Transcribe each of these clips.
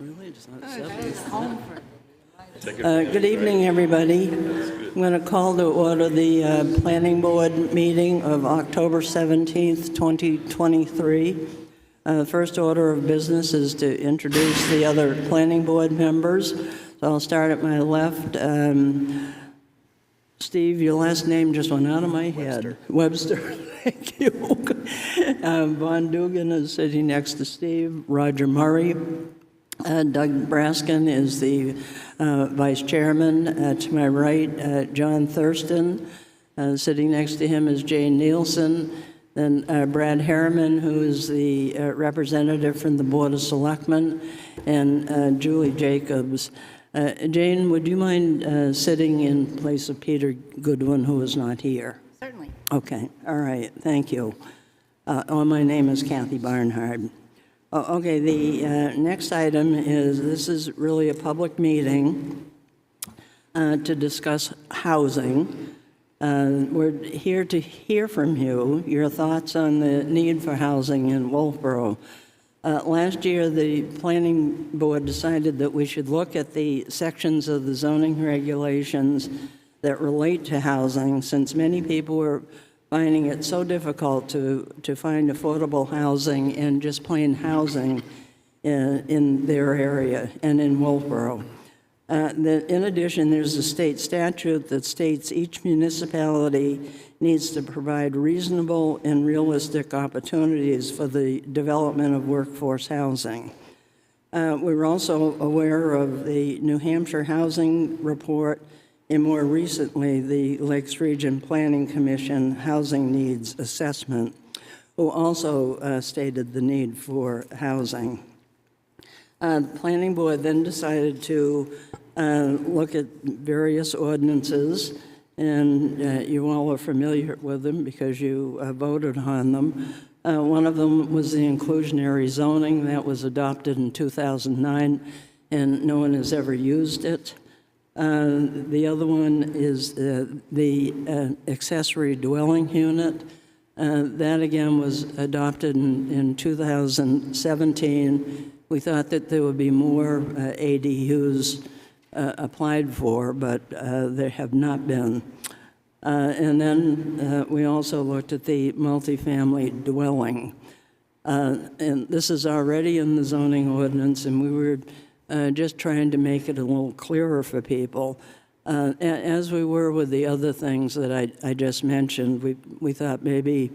Really? Just not Good evening, everybody. I'm going to call to order the Planning Board meeting of October 17th, 2023. First order of business is to introduce the other Planning Board members. So I'll start at my left. Steve, your last name just went out of my head. Webster. Thank you. Von Dugan is sitting next to Steve. Roger Murray. Doug Braskin is the vice chairman. To my right, John Thurston. Sitting next to him is Jane Nielsen. Then Brad Harriman, who is the representative from the Board of Selectmen, and Julie Jacobs. Jane, would you mind sitting in place of Peter Goodwin, who is not here? Certainly. Okay, all right, thank you. My name is Kathy Barnhart. Okay, the next item is, this is really a public meeting to discuss housing. We're here to hear from you, your thoughts on the need for housing in Wolfeboro. Last year, the Planning Board decided that we should look at the sections of the zoning regulations that relate to housing, since many people were finding it so difficult to find affordable housing and just plain housing in their area and in Wolfeboro. In addition, there's a state statute that states each municipality needs to provide reasonable and realistic opportunities for the development of workforce housing. We were also aware of the New Hampshire Housing Report and more recently the Lakes Region Planning Commission Housing Needs Assessment, who also stated the need for housing. The Planning Board then decided to look at various ordinances, and you all are familiar with them because you voted on them. One of them was the inclusionary zoning that was adopted in 2009, and no one has ever used it. The other one is the accessory dwelling unit. That again was adopted in 2017. We thought that there would be more ADUs applied for, but there have not been. And then we also looked at the multifamily dwelling. And this is already in the zoning ordinance, and we were just trying to make it a little clearer for people. As we were with the other things that I just mentioned, we thought maybe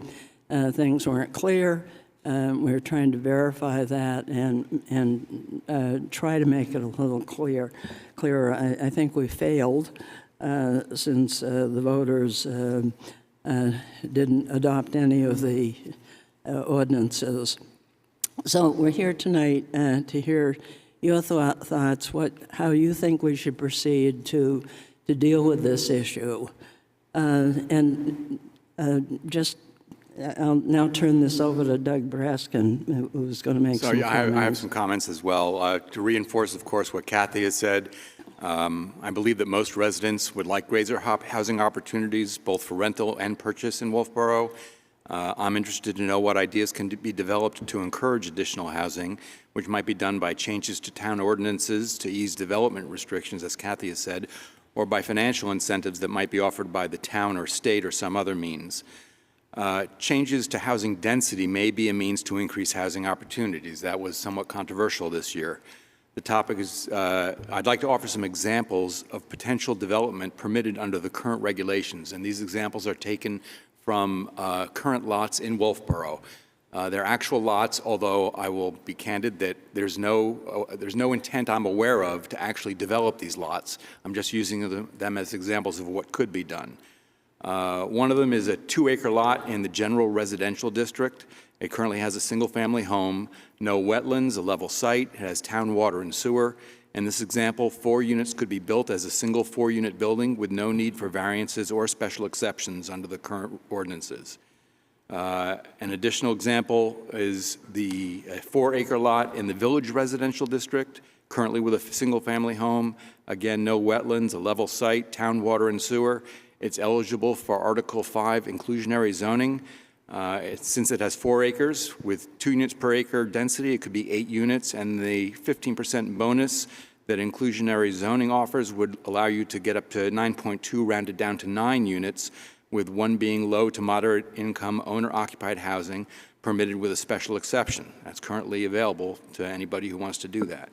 things weren't clear. We were trying to verify that and try to make it a little clearer. I think we failed since the voters didn't adopt any of the ordinances. So we're here tonight to hear your thoughts, how you think we should proceed to deal with this issue. I'll now turn this over to Doug Braskin, who's going to make some comments. I have some comments as well. To reinforce, of course, what Kathy has said, I believe that most residents would like greater housing opportunities, both for rental and purchase in Wolfeboro. I'm interested to know what ideas can be developed to encourage additional housing, which might be done by changes to town ordinances to ease development restrictions, as Kathy has said, or by financial incentives that might be offered by the town or state or some other means. Changes to housing density may be a means to increase housing opportunities. That was somewhat controversial this year. The topic is, I'd like to offer some examples of potential development permitted under the current regulations, and these examples are taken from current lots in Wolfeboro. They're actual lots, although I will be candid that there's no intent I'm aware of to actually develop these lots. I'm just using them as examples of what could be done. One of them is a 2-acre lot in the general residential district. It currently has a single-family home, no wetlands, a level site, it has town water and sewer. In this example, 4 units could be built as a single 4-unit building with no need for variances or special exceptions under the current ordinances. An additional example is the 4-acre lot in the village residential district, currently with a single-family home. Again, no wetlands, a level site, town water and sewer. It's eligible for Article 5 inclusionary zoning. Since it has 4 acres with 2 units per acre density, it could be 8 units, and the 15% bonus that inclusionary zoning offers would allow you to get up to 9.2, rounded down to 9 units, with 1 being low to moderate income owner-occupied housing permitted with a special exception. That's currently available to anybody who wants to do that.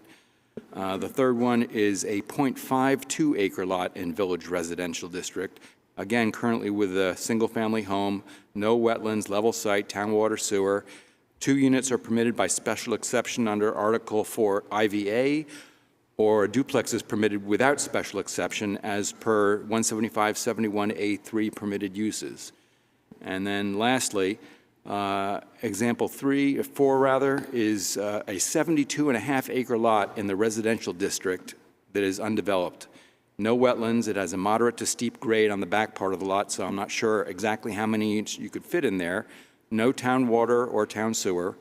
The third one is a 0.52 acre lot in Village Residential District, again, currently with a single-family home, no wetlands, level site, town water, sewer. 2 units are permitted by special exception under Article 4 IVA, or a duplex is permitted without special exception as per 175-71A3 permitted uses. And then lastly, example 4 is a 72.5 acre lot in the residential district that is undeveloped. No wetlands. It has a moderate to steep grade on the back part of the lot, so I'm not sure exactly how many units you could fit in there. No town water or town sewer.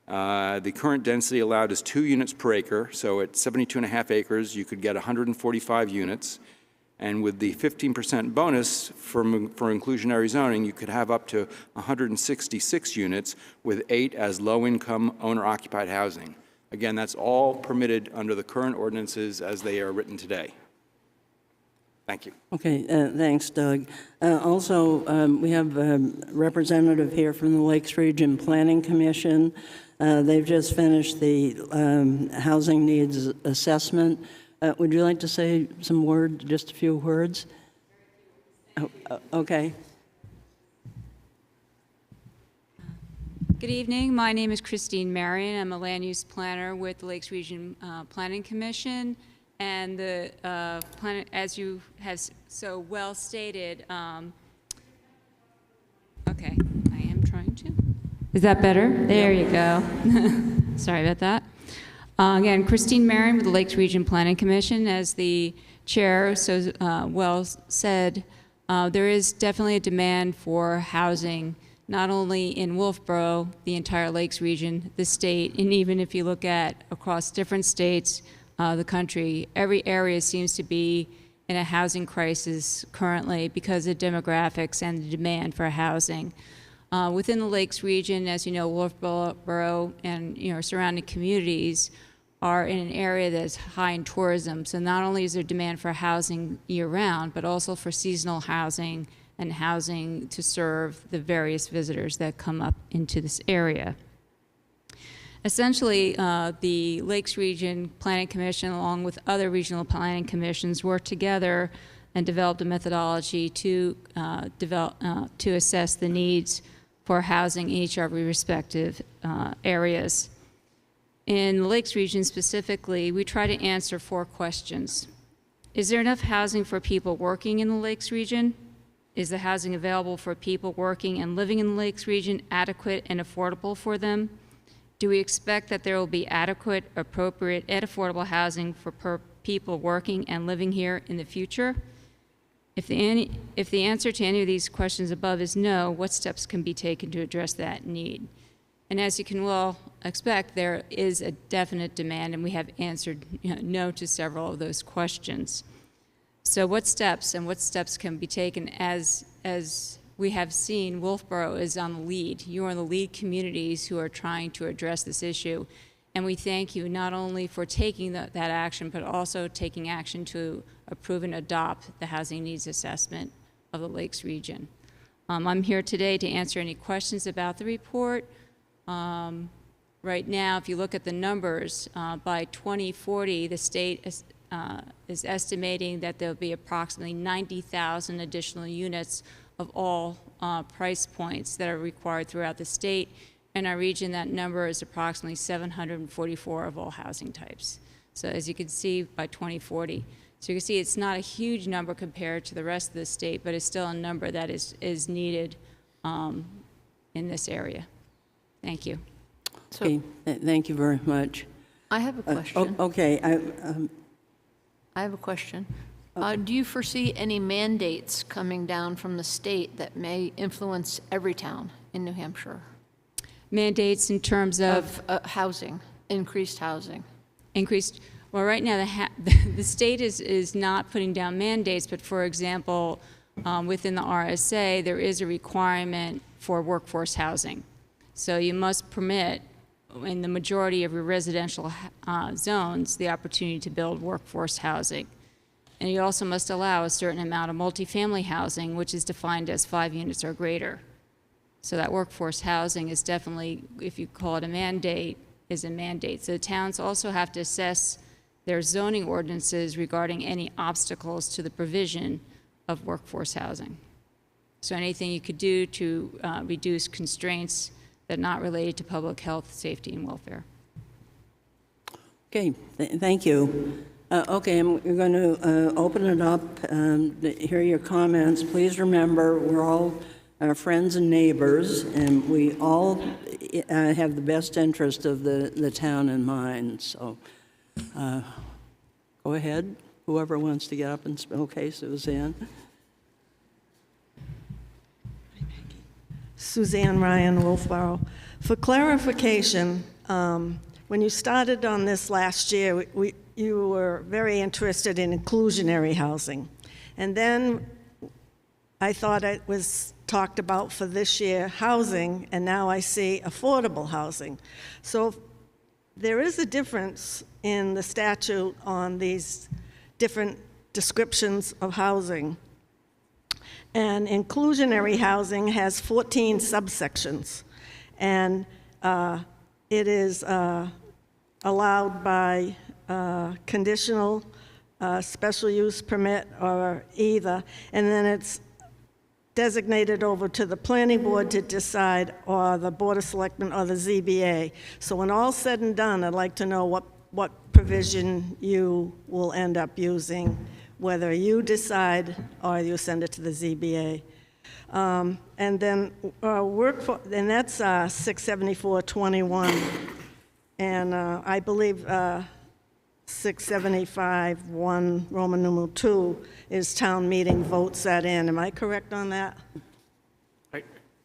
The current density allowed is 2 units per acre, so at 72.5 acres, you could get 145 units. And with the 15% bonus for inclusionary zoning, you could have up to 166 units with 8 as low-income owner-occupied housing. Again, that's all permitted under the current ordinances as they are written today. Thank you. Okay, thanks, Doug. Also, we have a representative here from the Lakes Region Planning Commission. They've just finished the housing needs assessment. Would you like to say some words, just a few words? Oh, okay. Good evening. My name is Christine Marion. I'm a land use planner with the Lakes Region Planning Commission. And the plan, as you have so well stated, okay, I am trying to. Is that better? There you go. Sorry about that. Again, Christine Marion with the Lakes Region Planning Commission. As the chair so well said, there is definitely a demand for housing, not only in Wolfeboro, the entire Lakes region, the state, and even if you look at across different states, the country, every area seems to be in a housing crisis currently because of demographics and the demand for housing. Within the Lakes region, as you know, Wolfeboro and surrounding communities are in an area that's high in tourism. So not only is there demand for housing year-round, but also for seasonal housing and housing to serve the various visitors that come up into this area. Essentially, the Lakes Region Planning Commission, along with other regional planning commissions, worked together and developed a methodology to assess the needs for housing in each of our respective areas. In the Lakes Region specifically, we try to answer 4 questions. Is there enough housing for people working in the Lakes Region? Is the housing available for people working and living in the Lakes Region adequate and affordable for them? Do we expect that there will be adequate, appropriate, and affordable housing for people working and living here in the future? If the answer to any of these questions above is no, what steps can be taken to address that need? And as you can well expect, there is a definite demand, and we have answered no to several of those questions. So what steps can be taken? As we have seen, Wolfeboro is on the lead. You are in the lead communities who are trying to address this issue. And we thank you not only for taking that action, but also taking action to approve and adopt the housing needs assessment of the Lakes region. I'm here today to answer any questions about the report. Right now, if you look at the numbers, by 2040, the state is estimating that there'll be approximately 90,000 additional units of all price points that are required throughout the state. In our region, that number is approximately 744 of all housing types. So as you can see, by 2040. So you can see it's not a huge number compared to the rest of the state, but it's still a number that is needed in this area. Thank you. So Okay, thank you very much. I have a question. Okay, I have a question. Do you foresee any mandates coming down from the state that may influence every town in New Hampshire? Mandates in terms of Housing, increased housing. increased, well, right now the state is not putting down mandates, but for example, within the RSA, there is a requirement for workforce housing. So you must permit, in the majority of your residential zones, the opportunity to build workforce housing. And you also must allow a certain amount of multifamily housing, which is defined as 5 units or greater. So that workforce housing is definitely, if you call it a mandate, is a mandate. So the towns also have to assess their zoning ordinances regarding any obstacles to the provision of workforce housing. So anything you could do to reduce constraints that are not related to public health, safety, and welfare. Okay, thank you. Okay, we're going to open it up to hear your comments. Please remember, we're all friends and neighbors, and we all have the best interest of the town in mind. So go ahead, whoever wants to get up and speak. Okay, Suzanne. Suzanne Ryan, Wolfeboro. For clarification, when you started on this last year, you were very interested in inclusionary housing. And then I thought it was talked about for this year housing, and now I see affordable housing. So there is a difference in the statute on these different descriptions of housing. And inclusionary housing has 14 subsections, and it is allowed by conditional, special use permit, or either, and then it's designated over to the planning board to decide, or the Board of Selectmen, or the ZBA. So when all's said and done, I'd like to know what provision you will end up using, whether you decide or you send it to the ZBA. And then and that's 67421, and I believe 675(1) Roman numeral 2 is town meeting votes that in. Am I correct on that?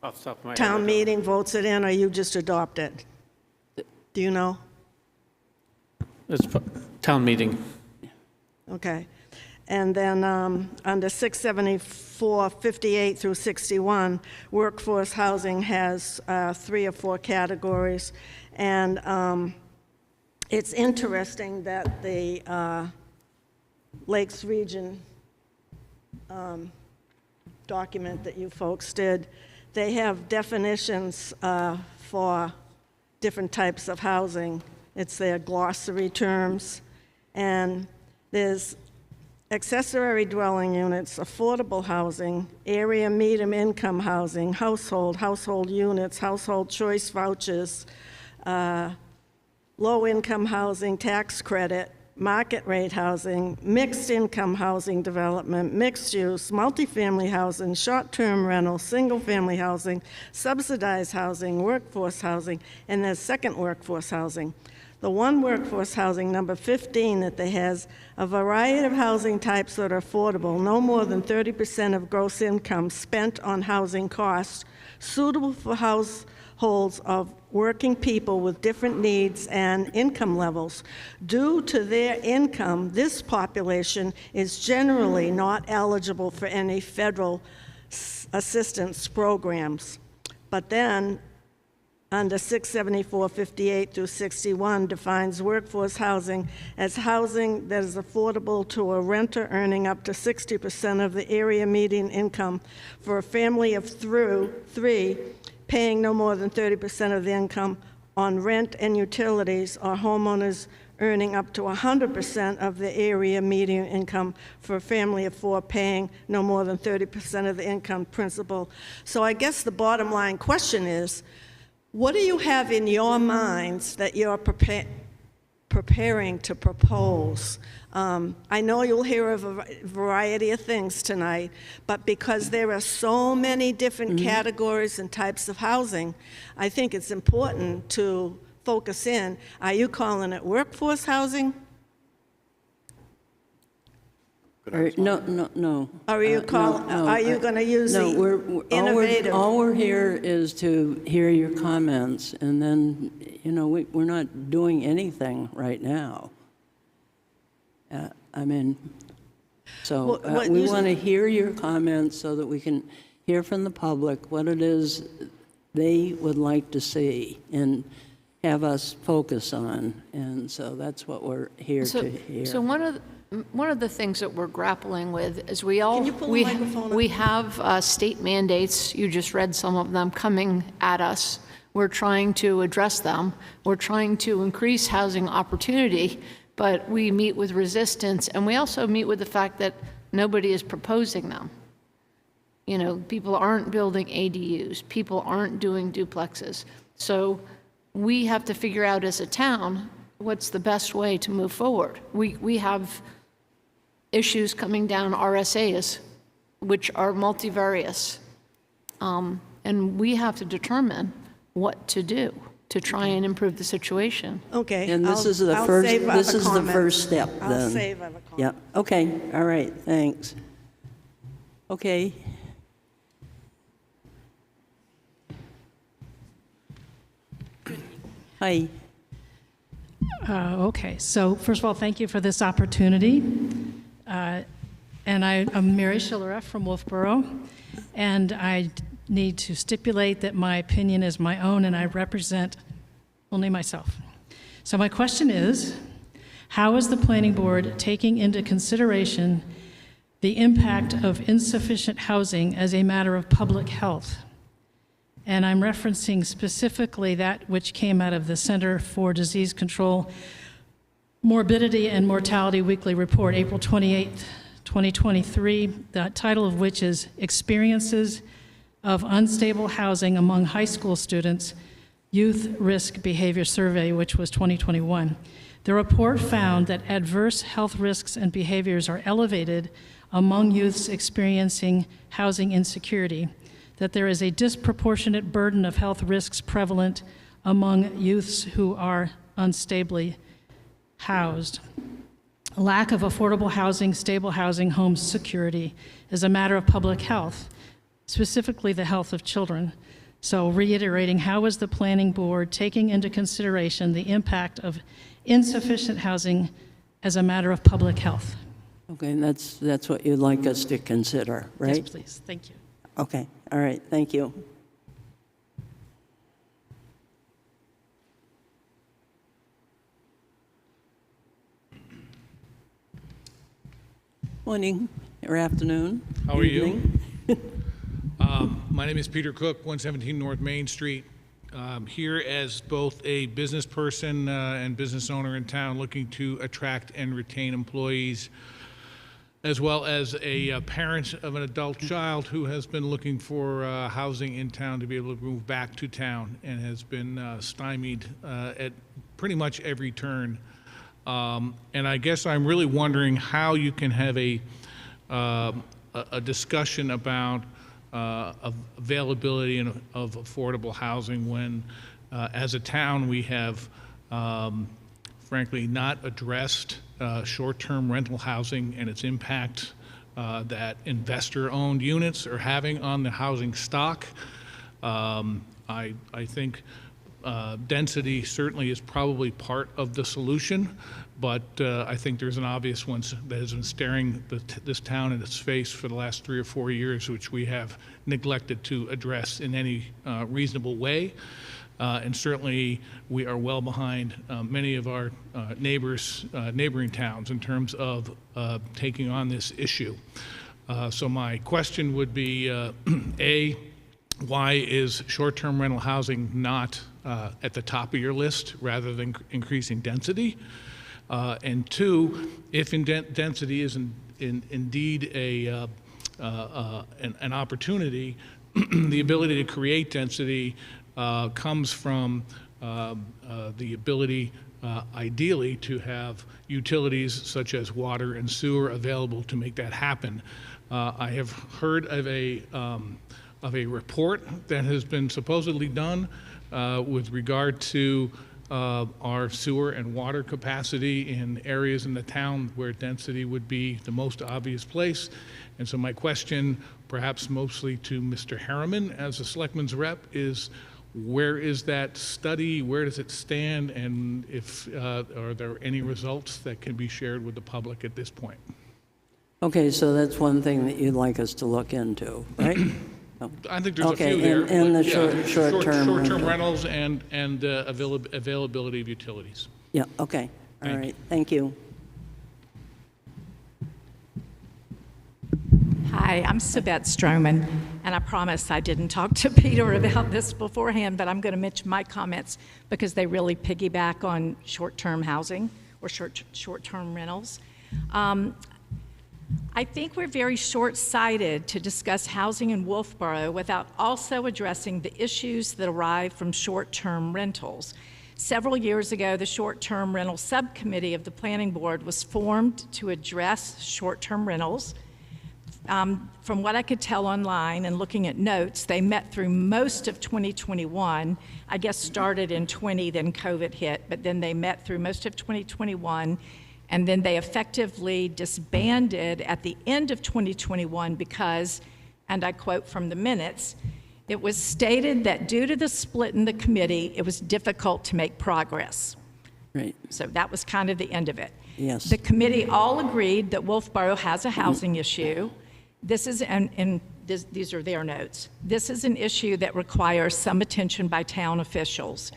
Off the top of my head. Town meeting votes it in, or you just adopt it? Do you know? It's town meeting. Okay. And then under 67458 through 61, workforce housing has 3 or 4 categories. And it's interesting that the Lakes Region document that you folks did, they have definitions for different types of housing. It's their glossary terms. And there's accessory dwelling units, affordable housing, area medium income housing, household units, household choice vouchers, low income housing, tax credit, market rate housing, mixed income housing development, mixed use, multifamily housing, short-term rental, single-family housing, subsidized housing, workforce housing, and there's second workforce housing. The one workforce housing, number 15, that they has a variety of housing types that are affordable, no more than 30% of gross income spent on housing costs, suitable for households of working people with different needs and income levels. Due to their income, this population is generally not eligible for any federal assistance programs. But then, under 67458 through 61 defines workforce housing as housing that is affordable to a renter earning up to 60% of the area median income for a family of 3 paying no more than 30% of the income on rent and utilities, or homeowners earning up to 100% of the area median income for a family of 4 paying no more than 30% of the income principal. So I guess the bottom line question is, what do you have in your minds that you're preparing to propose? I know you'll hear a variety of things tonight, but because there are so many different categories and types of housing, I think it's important to focus in. Are you calling it workforce housing? No. Or are you are you going to use the innovative? All we're here is to hear your comments, and then, we're not doing anything right now. So What we usually- want to hear your comments so that we can hear from the public what it is they would like to see and have us focus on. And so that's what we're here to hear. So one of the things that we're grappling with is we all, Can you pull the we, microphone up? we have state mandates, you just read some of them, coming at us. We're trying to address them. We're trying to increase housing opportunity, but we meet with resistance, and we also meet with the fact that nobody is proposing them. You know, people aren't building ADUs, people aren't doing duplexes. So we have to figure out as a town what's the best way to move forward. We have issues coming down RSAs, which are multivarious. And we have to determine what to do to try and improve the situation. Okay. And this I'll- is the I'll first, save other this is the comments. first step then. I'll save other comments. Yep, okay, all right, thanks. Okay. Hi. Okay, so first of all, thank you for this opportunity. And I'm Mary Schillereff from Wolfeboro, and I need to stipulate that my opinion is my own and I represent only myself. So my question is, how is the planning board taking into consideration the impact of insufficient housing as a matter of public health? And I'm referencing specifically that which came out of the Center for Disease Control Morbidity and Mortality Weekly Report, April 28th, 2023, the title of which is Experiences of Unstable Housing Among High School Students, Youth Risk Behavior Survey, which was 2021. The report found that adverse health risks and behaviors are elevated among youths experiencing housing insecurity, that there is a disproportionate burden of health risks prevalent among youths who are unstably housed. Lack of affordable housing, stable housing, home security is a matter of public health, specifically the health of children. So reiterating, how is the planning board taking into consideration the impact of insufficient housing as a matter of public health? Okay, and that's what you'd like us to consider, right? Yes, please. Thank you. Okay, all right, thank you. Morning or afternoon. How are you? evening. My name is Peter Cook, 117 North Main Street. Here as both a business person and business owner in town looking to attract and retain employees, as well as a parent of an adult child who has been looking for housing in town to be able to move back to town and has been stymied at pretty much every turn. And I guess I'm really wondering how you can have a discussion about availability of affordable housing when, as a town, we have frankly not addressed short-term rental housing and its impact that investor-owned units are having on the housing stock. I think density certainly is probably part of the solution, but I think there's an obvious one that has been staring this town in its face for the last 3 or 4 years, which we have neglected to address in any reasonable way. And certainly we are well behind many of our neighboring towns in terms of taking on this issue. So my question would be, A, why is short-term rental housing not at the top of your list rather than increasing density? And two, if density is indeed an opportunity, the ability to create density comes from the ability, ideally, to have utilities such as water and sewer available to make that happen. I have heard of a report that has been supposedly done with regard to our sewer and water capacity in areas in the town where density would be the most obvious place. And so my question, perhaps mostly to Mr. Harriman as a selectman's rep, is where is that study? Where does it stand? And if are there any results that can be shared with the public at this point? Okay, so that's one thing that you'd like us to look into, right? I think there's a Okay, few there. in but the yeah, short-term Short-term rental. rentals and availability of utilities. Yeah, okay, all Thank right, thank you. Hi, I'm Sabette Stroman, and I promise I didn't talk to Peter about this beforehand, but I'm going to mention my comments because they really piggyback on short-term housing or short-term rentals. I think we're very short-sighted to discuss housing in Wolfeboro without also addressing the issues that arise from short-term rentals. Several years ago, the short-term rental subcommittee of the Planning Board was formed to address short-term rentals. From what I could tell online and looking at notes, they met through most of 2021. I guess started in 20, then COVID hit, but then they met through most of 2021, and then they effectively disbanded at the end of 2021 because, and I quote from the minutes, it was stated that due to the split in the committee, it was difficult to make progress. Right, So that was kind of the end of it. yes. The committee all agreed that Wolfeboro has a housing issue. This is, these are their notes. This is an issue that requires some attention by town officials.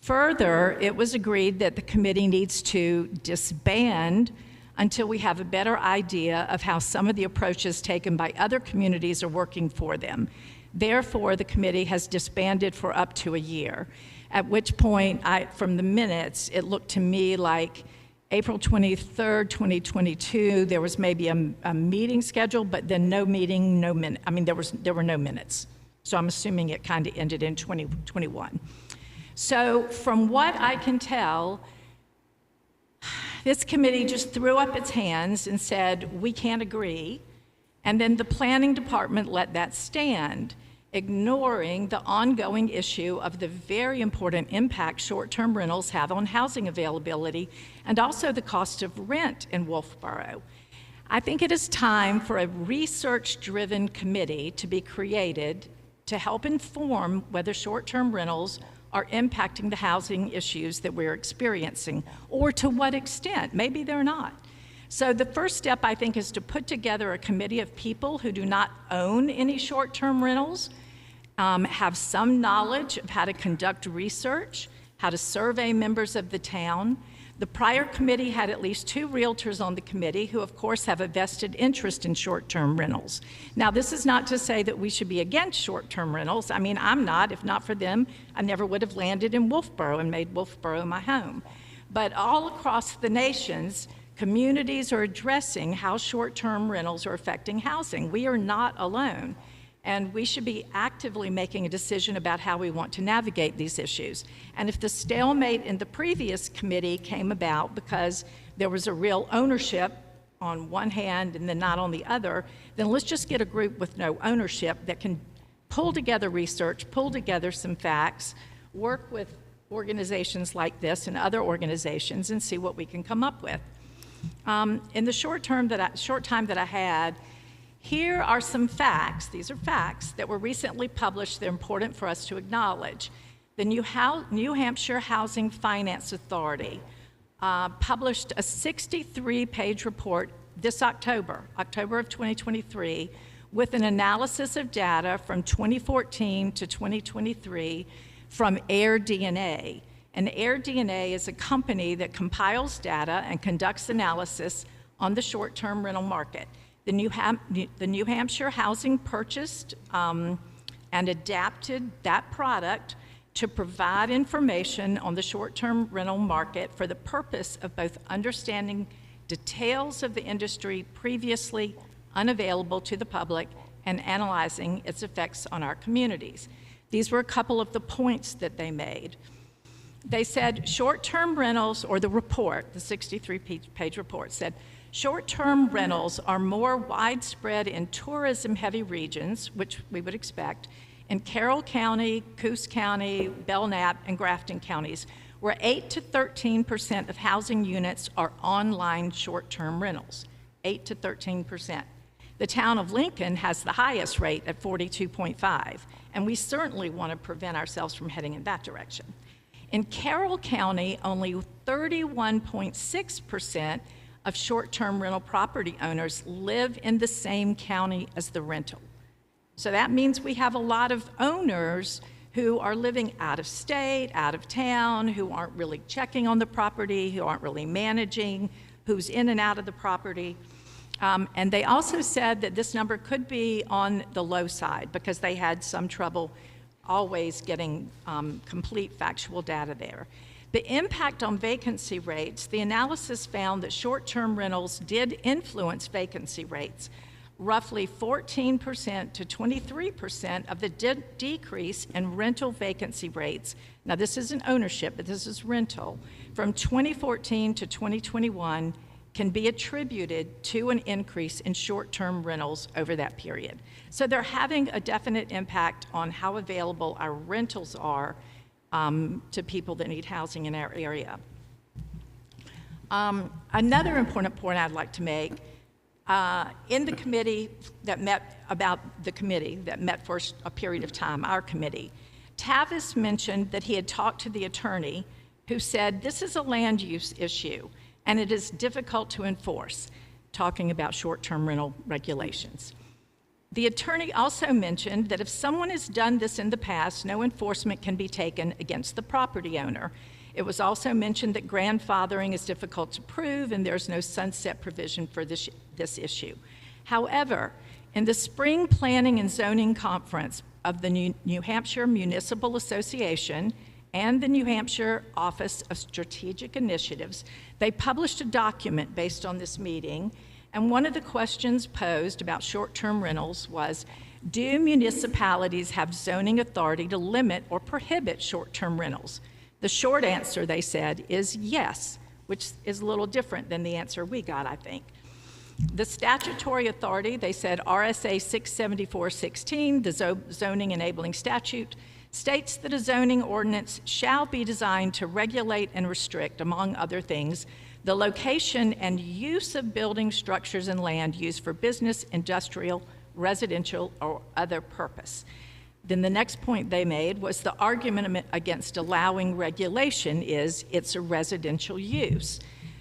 Further, it was agreed that the committee needs to disband until we have a better idea of how some of the approaches taken by other communities are working for them. Therefore, the committee has disbanded for up to a year, at which point, from the minutes, it looked to me like April 23rd, 2022, there was maybe a meeting scheduled, but then no meeting, no minute. I mean, there were no minutes. So I'm assuming it kind of ended in 2021. So from what I can tell, this committee just threw up its hands and said, we can't agree. And then the planning department let that stand, ignoring the ongoing issue of the very important impact short-term rentals have on housing availability and also the cost of rent in Wolfeboro. I think it is time for a research-driven committee to be created to help inform whether short-term rentals are impacting the housing issues that we're experiencing, or to what extent. Maybe they're not. So the first step, I think, is to put together a committee of people who do not own any short-term rentals, have some knowledge of how to conduct research, how to survey members of the town. The prior committee had at least 2 realtors on the committee who, of course, have a vested interest in short-term rentals. Now, this is not to say that we should be against short-term rentals. I mean, I'm not. If not for them, I never would have landed in Wolfeboro and made Wolfeboro my home. But all across the nations, communities are addressing how short-term rentals are affecting housing. We are not alone. And we should be actively making a decision about how we want to navigate these issues. And if the stalemate in the previous committee came about because there was a real ownership on one hand and then not on the other, then let's just get a group with no ownership that can pull together research, pull together some facts, work with organizations like this and other organizations and see what we can come up with. In the short time that I had, here are some facts. These are facts that were recently published. They're important for us to acknowledge. The New Hampshire Housing Finance Authority published a 63-page report this October of 2023, with an analysis of data from 2014 to 2023 from AirDNA. And AirDNA is a company that compiles data and conducts analysis on the short-term rental market. The New Hampshire Housing purchased and adapted that product to provide information on the short-term rental market for the purpose of both understanding details of the industry previously unavailable to the public and analyzing its effects on our communities. These were a couple of the points that they made. They said short-term rentals, or the report, the 63-page report said, short-term rentals are more widespread in tourism-heavy regions, which we would expect, in Carroll County, Coos County, Belknap, and Grafton counties, where 8 to 13% of housing units are online short-term rentals, 8 to 13%. The town of Lincoln has the highest rate at 42.5, and we certainly want to prevent ourselves from heading in that direction. In Carroll County, only 31.6% of short-term rental property owners live in the same county as the rental. So that means we have a lot of owners who are living out of state, out of town, who aren't really checking on the property, who aren't really managing, who's in and out of the property. And they also said that this number could be on the low side because they had some trouble always getting complete factual data there. The impact on vacancy rates, the analysis found that short-term rentals did influence vacancy rates. Roughly 14% to 23% of the decrease in rental vacancy rates, now this isn't ownership, but this is rental, from 2014 to 2021 can be attributed to an increase in short-term rentals over that period. So they're having a definite impact on how available our rentals are to people that need housing in our area. Another important point I'd like to make, in the committee that met, about the committee that met for a period of time, our committee, Tavis mentioned that he had talked to the attorney who said this is a land use issue and it is difficult to enforce, talking about short-term rental regulations. The attorney also mentioned that if someone has done this in the past, no enforcement can be taken against the property owner. It was also mentioned that grandfathering is difficult to prove and there's no sunset provision for this issue. However, in the spring planning and zoning conference of the New Hampshire Municipal Association and the New Hampshire Office of Strategic Initiatives, they published a document based on this meeting, and one of the questions posed about short-term rentals was, do municipalities have zoning authority to limit or prohibit short-term rentals? The short answer, they said, is yes, which is a little different than the answer we got, I think. The statutory authority, they said RSA 674-16, the zoning enabling statute, states that a zoning ordinance shall be designed to regulate and restrict, among other things, the location and use of building structures and land used for business, industrial, residential, or other purpose. Then the next point they made was the argument against allowing regulation is it's a residential use.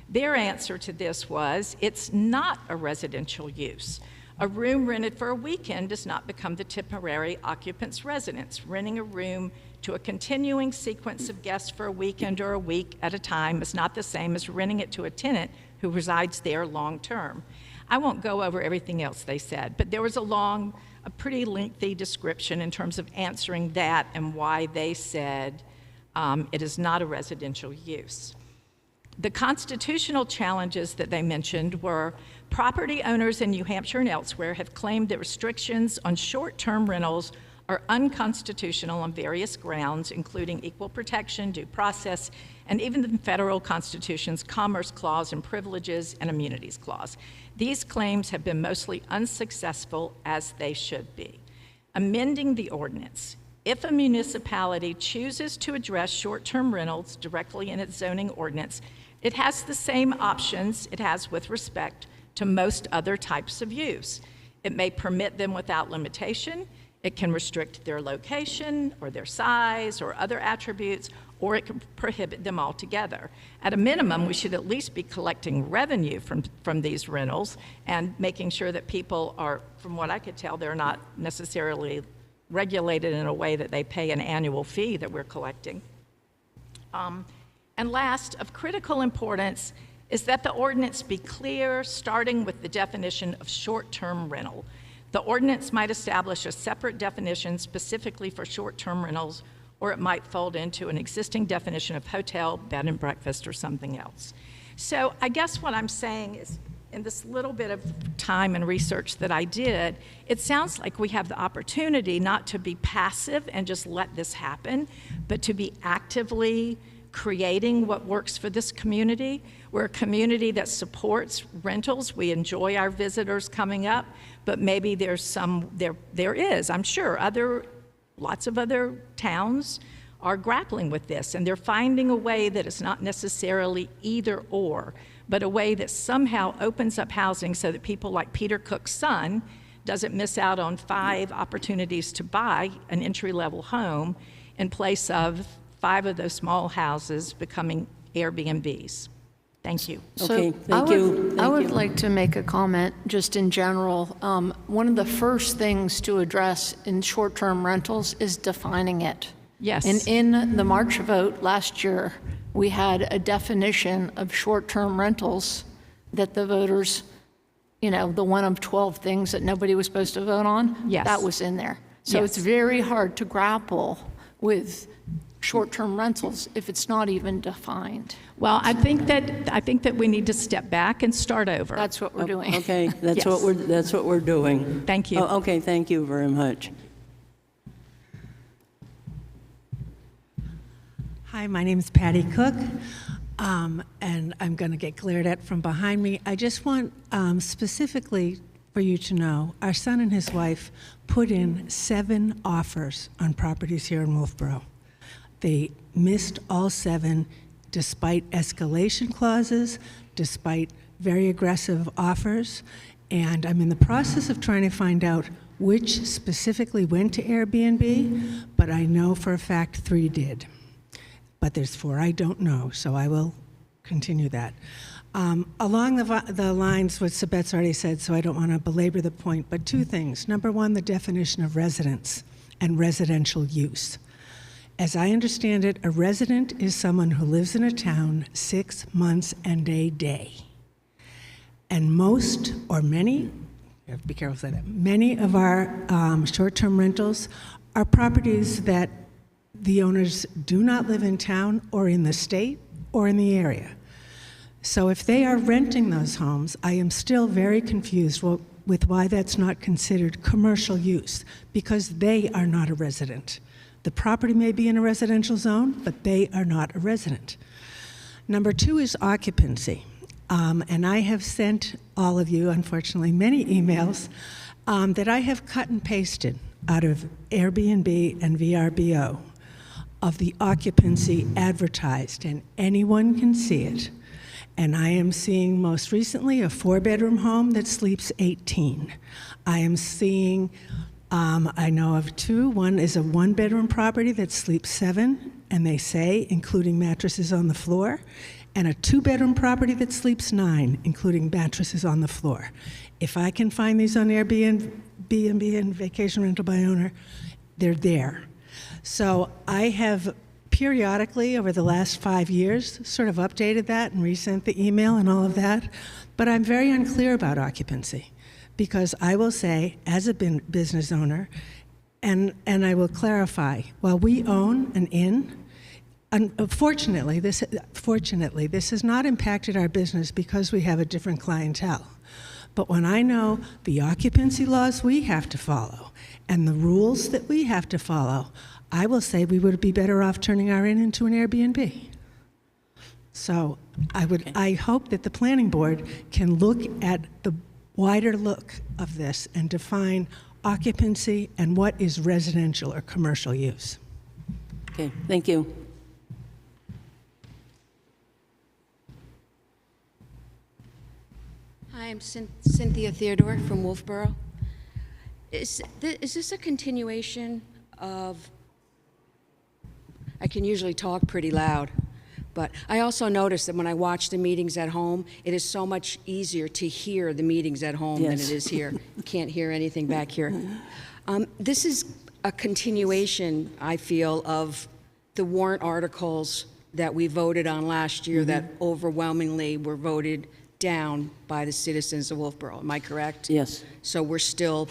Their answer to this was it's not a residential use. A room rented for a weekend does not become the temporary occupant's residence. Renting a room to a continuing sequence of guests for a weekend or a week at a time is not the same as renting it to a tenant who resides there long term. I won't go over everything else they said, but there was a pretty lengthy description in terms of answering that and why they said it is not a residential use. The constitutional challenges that they mentioned were property owners in New Hampshire and elsewhere have claimed that restrictions on short-term rentals are unconstitutional on various grounds, including equal protection, due process, and even the federal Constitution's Commerce Clause and Privileges and Immunities Clause. These claims have been mostly unsuccessful, as they should be. Amending the ordinance. If a municipality chooses to address short-term rentals directly in its zoning ordinance, it has the same options it has with respect to most other types of use. It may permit them without limitation, it can restrict their location or their size or other attributes, or it can prohibit them altogether. At a minimum, we should at least be collecting revenue from these rentals and making sure that people are, from what I could tell, they're not necessarily regulated in a way that they pay an annual fee that we're collecting. And last, of critical importance, is that the ordinance be clear, starting with the definition of short-term rental. The ordinance might establish a separate definition specifically for short-term rentals, or it might fold into an existing definition of hotel, bed and breakfast, or something else. So I guess what I'm saying is, in this little bit of time and research that I did, it sounds like we have the opportunity not to be passive and just let this happen, but to be actively creating what works for this community. We're a community that supports rentals. We enjoy our visitors coming up, but maybe there's there is, I'm sure, lots of other towns are grappling with this, and they're finding a way that it's not necessarily either or, but a way that somehow opens up housing so that people like Peter Cook's son doesn't miss out on 5 opportunities to buy an entry-level home in place of 5 of those small houses becoming Airbnbs. Thank you. Okay, So thank you. I Thank would you. like to make a comment, just in general. One of the first things to address in short-term rentals is defining it. Yes. And in the March vote last year, we had a definition of short-term rentals that the voters, you know, the one of 12 things that nobody was supposed to vote on, Yes. that was in there. So Yes. it's very hard to grapple with short-term rentals if it's not even defined. Well, I think that we need to step back and start over. That's what we're doing. Okay, that's Yes. what we're doing. Thank you. Oh, okay, thank you very much. Hi, my name is Patty Cook, and I'm going to get glared at from behind me. I just want specifically for you to know, our son and his wife put in 7 offers on properties here in Wolfeboro. They missed all 7 despite escalation clauses, despite very aggressive offers, and I'm in the process of trying to find out which specifically went to Airbnb, but I know for a fact 3 did. But there's 4 I don't know, so I will continue that. Along the lines what Sabette's already said, so I don't want to belabor the point, but 2 things. Number 1, the definition of residence and residential use. As I understand it, a resident is someone who lives in a town 6 months and a day. And most, or many, you have to be careful to say that, many of our short-term rentals are properties that the owners do not live in town or in the state or in the area. So if they are renting those homes, I am still very confused with why that's not considered commercial use, because they are not a resident. The property may be in a residential zone, but they are not a resident. Number 2 is occupancy. And I have sent all of you, unfortunately, many emails that I have cut and pasted out of Airbnb and VRBO of the occupancy advertised, and anyone can see it. And I am seeing most recently a 4-bedroom home that sleeps 18. I am seeing, I know of 2. One is a 1-bedroom property that sleeps 7, and they say, including mattresses on the floor, and a 2-bedroom property that sleeps 9, including mattresses on the floor. If I can find these on Airbnb and Vacation Rental by Owner, they're there. So I have periodically over the last 5 years sort of updated that and resent the email and all of that, but I'm very unclear about occupancy, because I will say, as a business owner, and I will clarify, while we own an inn, fortunately, this has not impacted our business because we have a different clientele. But when I know the occupancy laws we have to follow and the rules that we have to follow, I will say we would be better off turning our inn into an Airbnb. So I hope that the planning board can look at the wider look of this and define occupancy and what is residential or commercial use. Okay, thank you. Hi, I'm Cynthia Theodore from Wolfeboro. Is this a continuation of, I can usually talk pretty loud, but I also notice that when I watch the meetings at home, it is so much easier to hear the meetings at home than Yes. it is here. You can't hear anything back here. This is a continuation, I feel, of the warrant articles that we voted on last year that overwhelmingly were voted down by the citizens of Wolfeboro. Am I correct? Yes. So we're still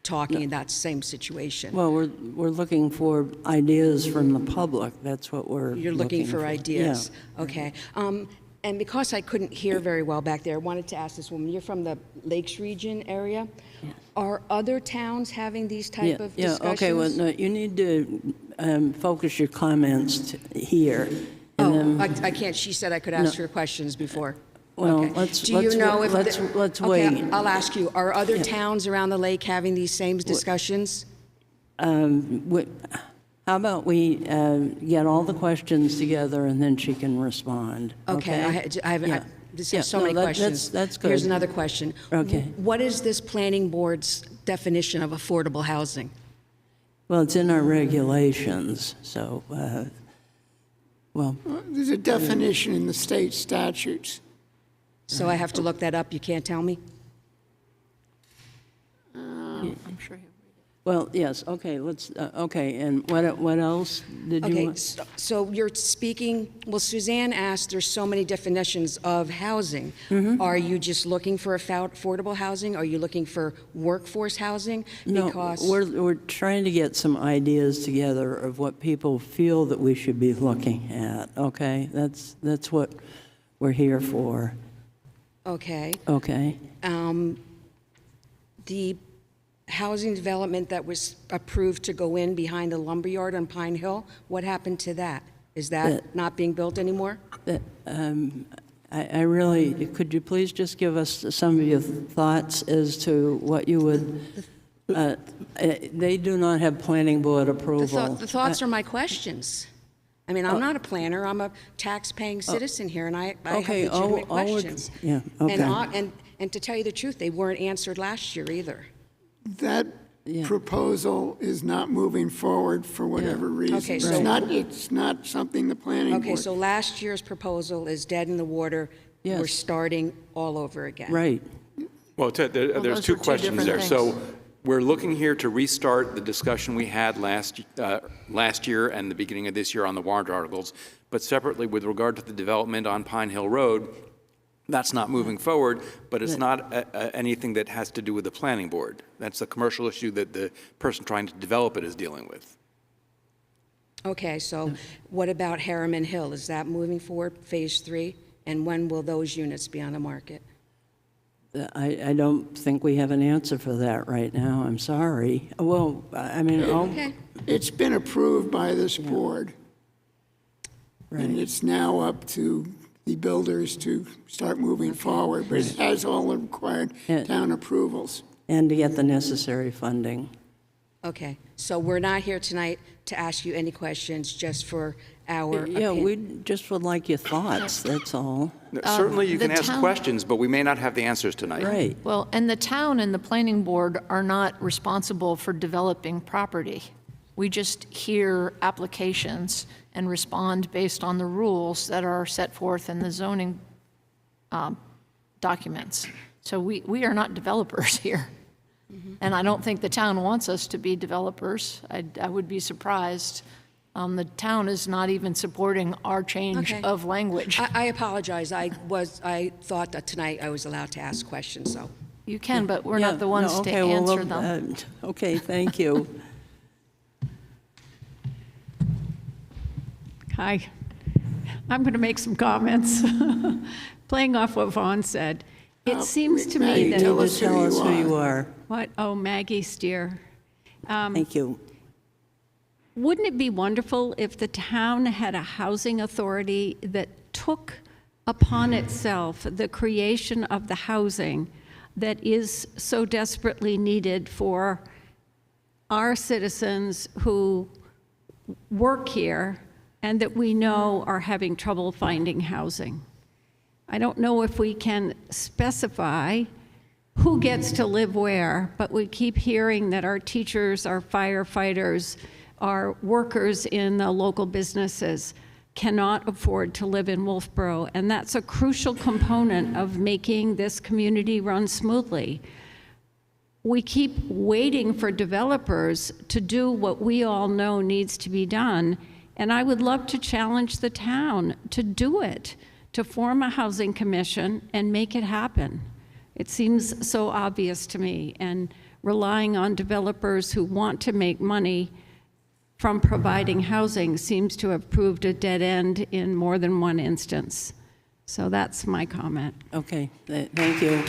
talking in that same situation. Well, we're looking for ideas from the public. That's what we're You're looking for ideas. Okay. And because I couldn't hear very well back there, I wanted to ask this woman, you're from the Lakes region area? Yes. Are other towns having these type of discussions? Okay, well, no, you need to focus your comments here. And Oh, then, I can't, she said I could ask her questions before. well, Okay. let's Do you know if let's Okay, wait. I'll ask you, are other towns around the lake having these same discussions? How about we get all the questions together and then she can respond? Okay, I have Yeah. just Yeah, have so no, many that- questions. that's good. Here's another question. Okay. What is this planning board's definition of affordable housing? Well, it's in our regulations, so, well, There's a definition in the state statutes. So I have to look that up, you can't tell me? I'm sure. Well, yes, okay, let's, okay, and what else did you Okay, want? so you're speaking, well, Suzanne asked, there's so many definitions of housing. Mm-hmm. Are you just looking for affordable housing? Are you looking for workforce housing? No, Because we're trying to get some ideas together of what people feel that we should be looking at, okay? That's what we're here for, Okay. okay? The housing development that was approved to go in behind the lumberyard on Pine Hill, what happened to that? Is that not being built anymore? I really, could you please just give us some of your thoughts as to what you would, they do not have planning board approval. The thoughts are my questions. I mean, I'm not a planner, I'm a tax-paying citizen here, and I have Okay, legitimate questions. yeah, okay. And to tell you the truth, they weren't answered last year either. That proposal is not moving forward for whatever reason. Okay, It's so- it's not something the planning board. Okay, so last year's proposal is dead in the water. Yes. We're starting all over again. Right, Well, Ted, there's those two are two questions different there. things. So we're looking here to restart the discussion we had last year and the beginning of this year on the warrant articles, but separately with regard to the development on Pine Hill Road, that's not moving forward, but it's not anything that has to do with the planning board. That's a commercial issue that the person trying to develop it is dealing with. Okay, so what about Harriman Hill? Is that moving forward, Phase 3? And when will those units be on the market? I don't think we have an answer for that right now, I'm sorry. Well, I mean, Okay. It's been approved by this board, and right, it's now up to the builders to start moving forward, but it has all the required town approvals. and to get the necessary funding. Okay, so we're not here tonight to ask you any questions, just for our Yeah, opinion. we just would like your thoughts, that's all. Certainly you the can ask town- questions, but we may not have the answers tonight. Right, Well, and the town and the planning board are not responsible for developing property. We just hear applications and respond based on the rules that are set forth in the zoning documents. So we are not developers here. And I don't think the town wants us to be developers. I would be surprised. The town is not even supporting our change Okay. of language. I apologize, I thought that tonight I was allowed to ask questions, so. You can, but we're Yeah, not the ones no, to okay, well, answer them. Okay, thank you. Hi. I'm going to make some comments. Playing off what Vaughn said, it seems to me Maggie, that... tell Just us tell who us you who you are. are. What? Oh, Maggie Steer. Thank you. Wouldn't it be wonderful if the town had a housing authority that took upon itself the creation of the housing that is so desperately needed for our citizens who work here and that we know are having trouble finding housing? I don't know if we can specify who gets to live where, but we keep hearing that our teachers, our firefighters, our workers in the local businesses cannot afford to live in Wolfeboro, and that's a crucial component of making this community run smoothly. We keep waiting for developers to do what we all know needs to be done, and I would love to challenge the town to do it, to form a housing commission and make it happen. It seems so obvious to me, and relying on developers who want to make money from providing housing seems to have proved a dead end in more than one instance. So that's my comment. Okay, thank you.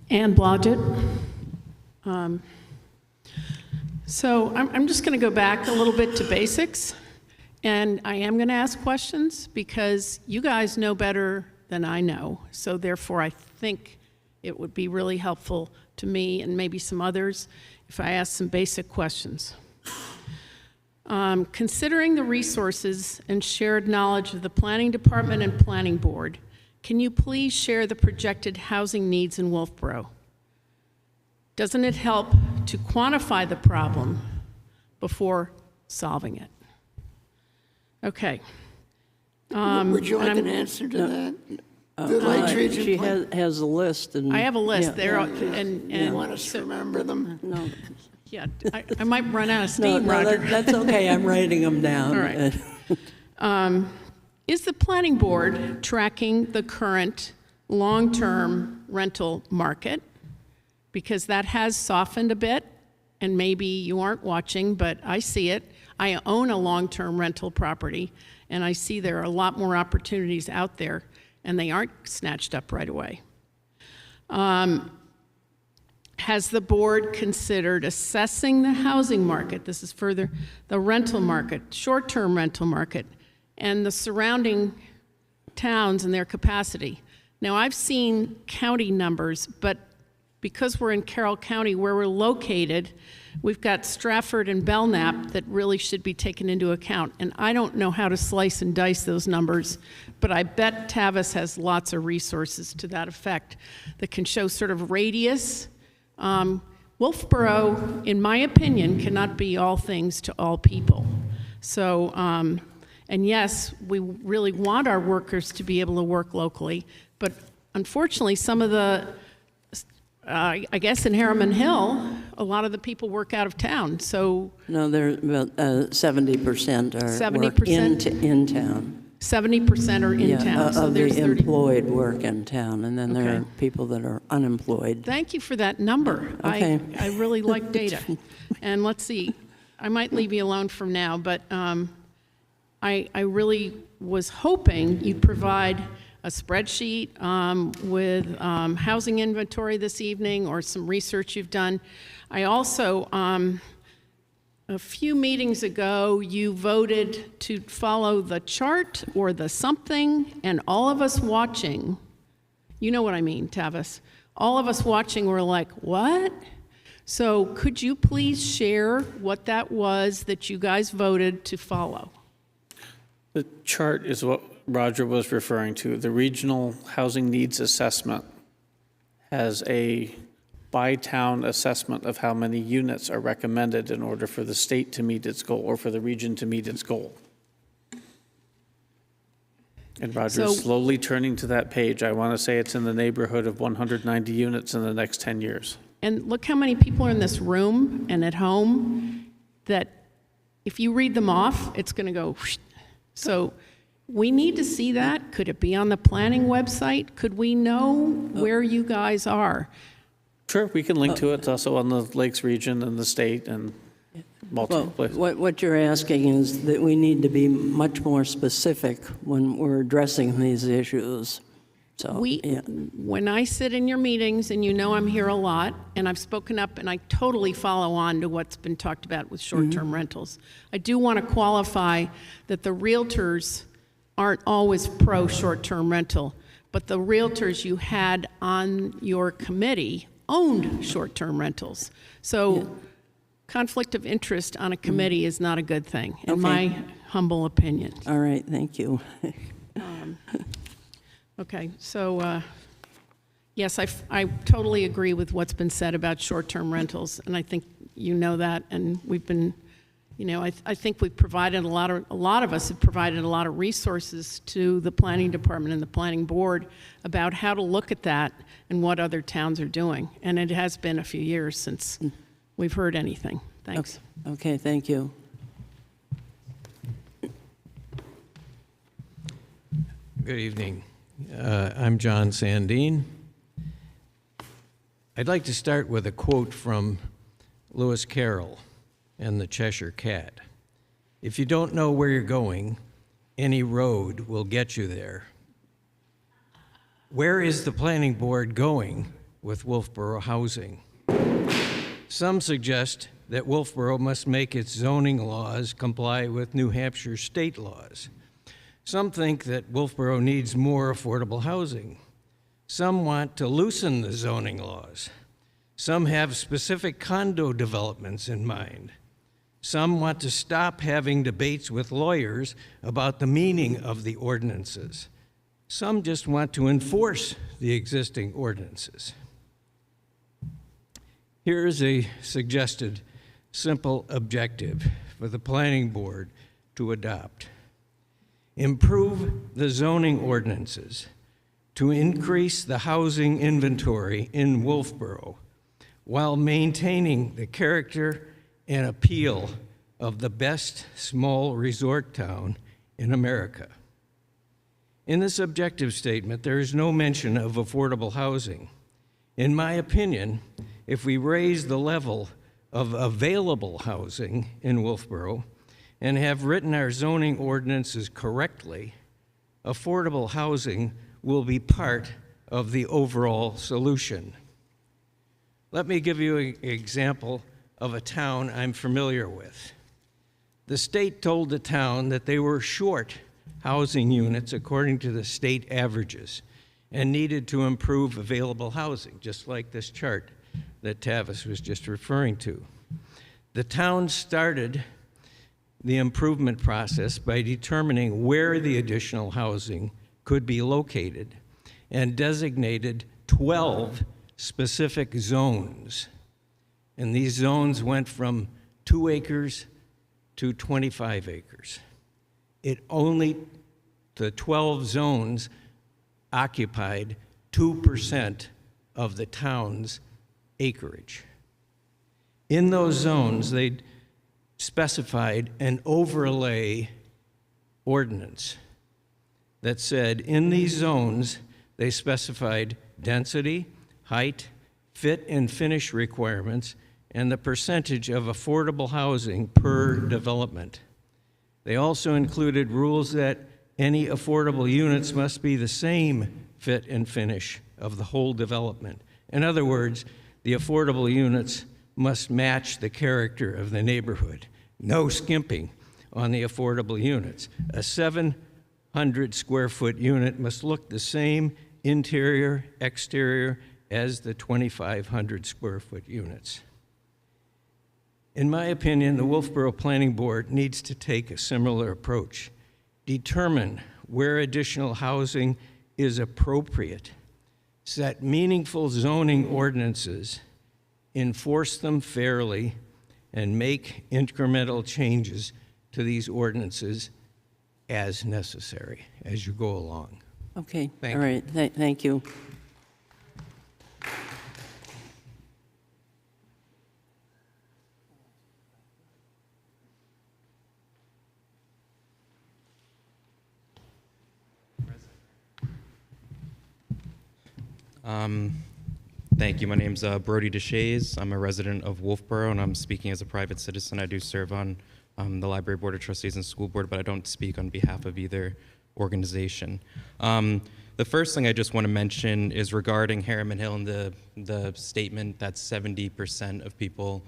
Ann Blodgett. So I'm just going to go back a little bit to basics, and I am going to ask questions because you guys know better than I know. So therefore, I think it would be really helpful to me and maybe some others if I ask some basic questions. Considering the resources and shared knowledge of the Planning Department and Planning Board, can you please share the projected housing needs in Wolfeboro? Doesn't it help to quantify the problem before solving it. Okay. Would you like and an answer to that? The Lakes Region She Plan? has a list, and... I have a list Yeah. there, You want us to remember them? No, yeah, I might run out of no, steam, Roger. that's okay, I'm writing them down. All right. Is the planning board tracking the current long-term rental market? Because that has softened a bit, and maybe you aren't watching, but I see it. I own a long-term rental property, and I see there are a lot more opportunities out there, and they aren't snatched up right away. Has the board considered assessing the housing market? This is further the rental market, short-term rental market, and the surrounding towns and their capacity. Now, I've seen county numbers, but because we're in Carroll County where we're located, we've got Stratford and Belknap that really should be taken into account. And I don't know how to slice and dice those numbers, but I bet Tavis has lots of resources to that effect that can show sort of radius. Wolfeboro, in my opinion, cannot be all things to all people. So, and yes, we really want our workers to be able to work locally, but unfortunately, some of the, I guess in Harriman Hill, a lot of the people work out of town, so. No, there about 70% are 70%? in town. 70% are in Yeah, town, so of there's the 30. employed work in town, and then there Okay. are people that are unemployed. Thank you for that number. Okay. I really like data. And let's see, I might leave you alone from now, but I really was hoping you'd provide a spreadsheet with housing inventory this evening or some research you've done. I also, a few meetings ago, you voted to follow the chart or the something, and all of us watching, you know what I mean, Tavis, all of us watching were like, what? So could you please share what that was that you guys voted to follow? The chart is what Roger was referring to. The Regional Housing Needs Assessment has a by-town assessment of how many units are recommended in order for the state to meet its goal or for the region to meet its goal. And Roger is slowly turning to that page. I want to say it's in the neighborhood of 190 units in the next 10 years. And look how many people are in this room and at home that if you read them off, it's going to go whoosh. So we need to see that. Could it be on the planning website? Could we know where you guys are? Sure, we can link to it. It's also on the Lakes region and the state and multiple places. What you're asking is that we need to be much more specific when we're addressing these issues. So, When I sit in your meetings, and you know I'm here a lot, and I've spoken up, and I totally follow on to what's been talked about with short-term rentals. I do want to qualify that the realtors aren't always pro short-term rental, but the realtors you had on your committee owned short-term rentals. So conflict of interest on a committee is not a good thing, in my humble opinion. All right, thank you. Okay, so yes, I totally agree with what's been said about short-term rentals, and I think you know that, and we've been, you know, I think we've provided a lot of us have provided a lot of resources to the planning department and the planning board about how to look at that and what other towns are doing, and it has been a few years since we've heard anything. Thanks. Okay, thank you. Good evening. I'm John Sandine. I'd like to start with a quote from Lewis Carroll and the Cheshire Cat. If you don't know where you're going, any road will get you there. Where is the planning board going with Wolfeboro housing? Some suggest that Wolfeboro must make its zoning laws comply with New Hampshire state laws. Some think that Wolfeboro needs more affordable housing. Some want to loosen the zoning laws. Some have specific condo developments in mind. Some want to stop having debates with lawyers about the meaning of the ordinances. Some just want to enforce the existing ordinances. Here is a suggested simple objective for the planning board to adopt. Improve the zoning ordinances to increase the housing inventory in Wolfeboro while maintaining the character and appeal of the best small resort town in America. In this objective statement, there is no mention of affordable housing. In my opinion, if we raise the level of available housing in Wolfeboro and have written our zoning ordinances correctly, affordable housing will be part of the overall solution. Let me give you an example of a town I'm familiar with. The state told the town that they were short housing units according to the state averages and needed to improve available housing, just like this chart that Tavis was just referring to. The town started the improvement process by determining where the additional housing could be located and designated 12 specific zones. And these zones went from 2 acres to 25 acres. The 12 zones occupied 2% of the town's acreage. In those zones, they specified an overlay ordinance that said in these zones, they specified density, height, fit and finish requirements, and the percentage of affordable housing per development. They also included rules that any affordable units must be the same fit and finish of the whole development. In other words, the affordable units must match the character of the neighborhood. No skimping on the affordable units. A 700 square foot unit must look the same interior, exterior as the 2,500 square foot units. In my opinion, the Wolfeboro Planning Board needs to take a similar approach. Determine where additional housing is appropriate, set meaningful zoning ordinances, enforce them fairly, and make incremental changes to these ordinances as necessary as you go along. Okay, Thank all right, thank you. Thank you. My name's Brody DeShays. I'm a resident of Wolfeboro, and I'm speaking as a private citizen. I do serve on the Library Board of Trustees and School Board, but I don't speak on behalf of either organization. The first thing I just want to mention is regarding Harriman Hill and the statement that 70% of people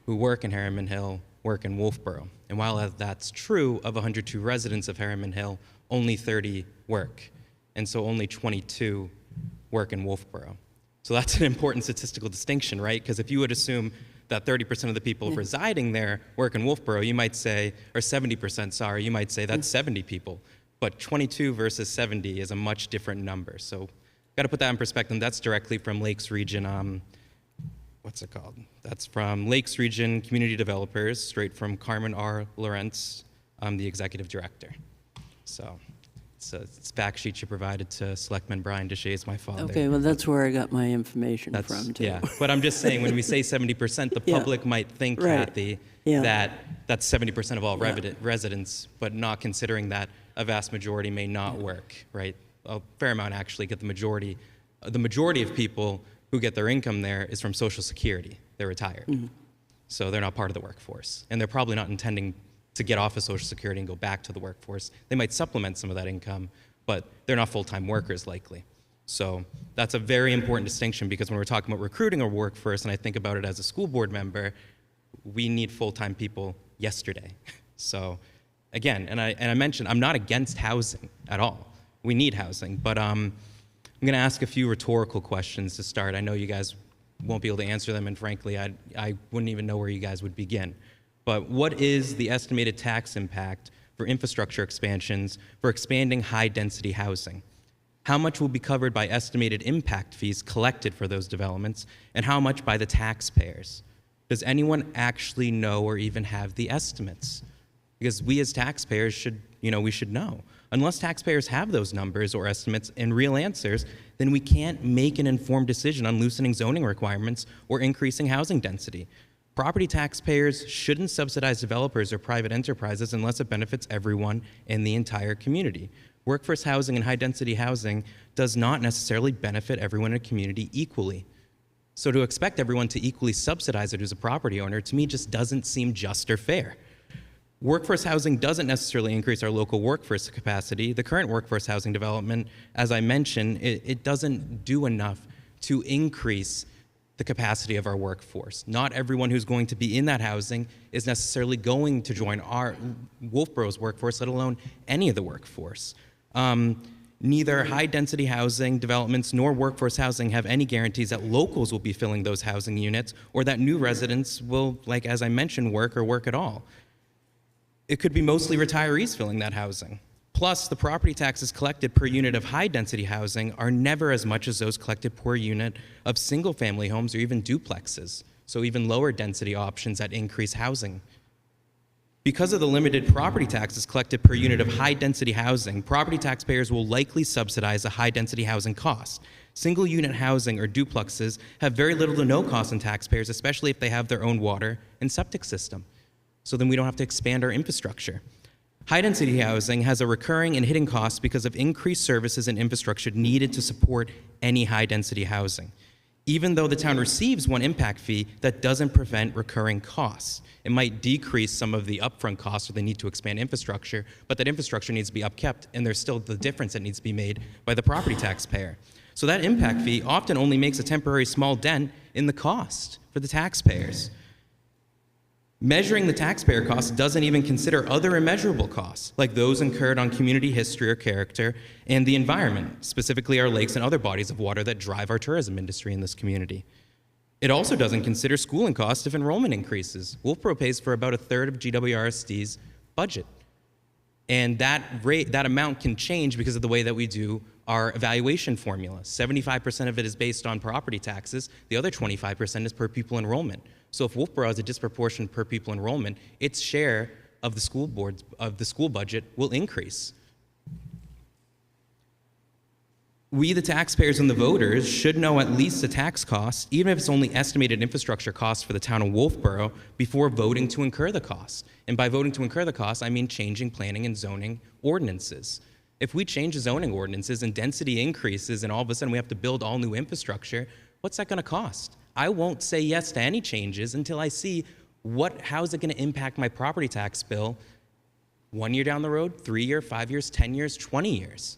who work in Harriman Hill work in Wolfeboro. And while that's true, of 102 residents of Harriman Hill, only 30 work. And so only 22 work in Wolfeboro. So that's an important statistical distinction, right? Because if you would assume that 30% of the people residing there work in Wolfeboro, you might say, or 70%, sorry, you might say that's 70 people. But 22 versus 70 is a much different number. So got to put that in perspective. That's directly from Lakes Region, what's it called? That's from Lakes Region Community Developers, straight from Carmen R. Lawrence, the executive director. So it's fact sheet you provided to Selectman Brian DeShays, my father. Okay, well, that's where I got my information from, too. Yeah, but I'm just saying, when we say 70%, the public might think, Right. Kathy, Yeah. that that's 70% of all residents, but not considering that a vast majority may not work, right? A fair amount actually get the majority of people who get their income there is from Social Security. They're retired. So they're not part of the workforce. And they're probably not intending to get off of Social Security and go back to the workforce. They might supplement some of that income, but they're not full-time workers likely. So that's a very important distinction, because when we're talking about recruiting a workforce, and I think about it as a school board member, we need full-time people yesterday. So again, and I mentioned, I'm not against housing at all. We need housing, but I'm gonna ask a few rhetorical questions to start. I know you guys won't be able to answer them, and frankly, I wouldn't even know where you guys would begin. But what is the estimated tax impact for infrastructure expansions for expanding high-density housing? How much will be covered by estimated impact fees collected for those developments, and how much by the taxpayers? Does anyone actually know or even have the estimates? Because we as taxpayers should, we should know. Unless taxpayers have those numbers or estimates and real answers, then we can't make an informed decision on loosening zoning requirements or increasing housing density. Property taxpayers shouldn't subsidize developers or private enterprises unless it benefits everyone in the entire community. Workforce housing and high-density housing does not necessarily benefit everyone in a community equally. So to expect everyone to equally subsidize it who's a property owner, to me, just doesn't seem just or fair. Workforce housing doesn't necessarily increase our local workforce capacity. The current workforce housing development, as I mentioned, it doesn't do enough to increase the capacity of our workforce. Not everyone who's going to be in that housing is necessarily going to join our Wolfeboro's workforce, let alone any of the workforce. Neither high-density housing developments nor workforce housing have any guarantees that locals will be filling those housing units or that new residents will, like as I mentioned, work or work at all. It could be mostly retirees filling that housing. Plus, the property taxes collected per unit of high-density housing are never as much as those collected per unit of single-family homes or even duplexes, so even lower density options that increase housing. Because of the limited property taxes collected per unit of high-density housing, property taxpayers will likely subsidize a high-density housing cost. Single-unit housing or duplexes have very little to no cost on taxpayers, especially if they have their own water and septic system. So then we don't have to expand our infrastructure. High-density housing has a recurring and hidden cost because of increased services and infrastructure needed to support any high-density housing. Even though the town receives one impact fee, that doesn't prevent recurring costs. It might decrease some of the upfront costs or they need to expand infrastructure, but that infrastructure needs to be upkept, and there's still the difference that needs to be made by the property taxpayer. So that impact fee often only makes a temporary small dent in the cost for the taxpayers. Measuring the taxpayer costs doesn't even consider other immeasurable costs, like those incurred on community history or character and the environment, specifically our lakes and other bodies of water that drive our tourism industry in this community. It also doesn't consider schooling costs if enrollment increases. Wolfeboro pays for about a third of GWRSD's budget. And that amount can change because of the way that we do our evaluation formula. 75% of it is based on property taxes. The other 25% is per pupil enrollment. So if Wolfeboro has a disproportionate per pupil enrollment, its share of the school budget will increase. We, the taxpayers and the voters, should know at least the tax costs, even if it's only estimated infrastructure costs for the town of Wolfeboro, before voting to incur the costs. And by voting to incur the costs, I mean changing planning and zoning ordinances. If we change the zoning ordinances and density increases and all of a sudden we have to build all new infrastructure, what's that going to cost? I won't say yes to any changes until I see how is it going to impact my property tax bill 1 year down the road, 3 years, 5 years, 10 years, 20 years.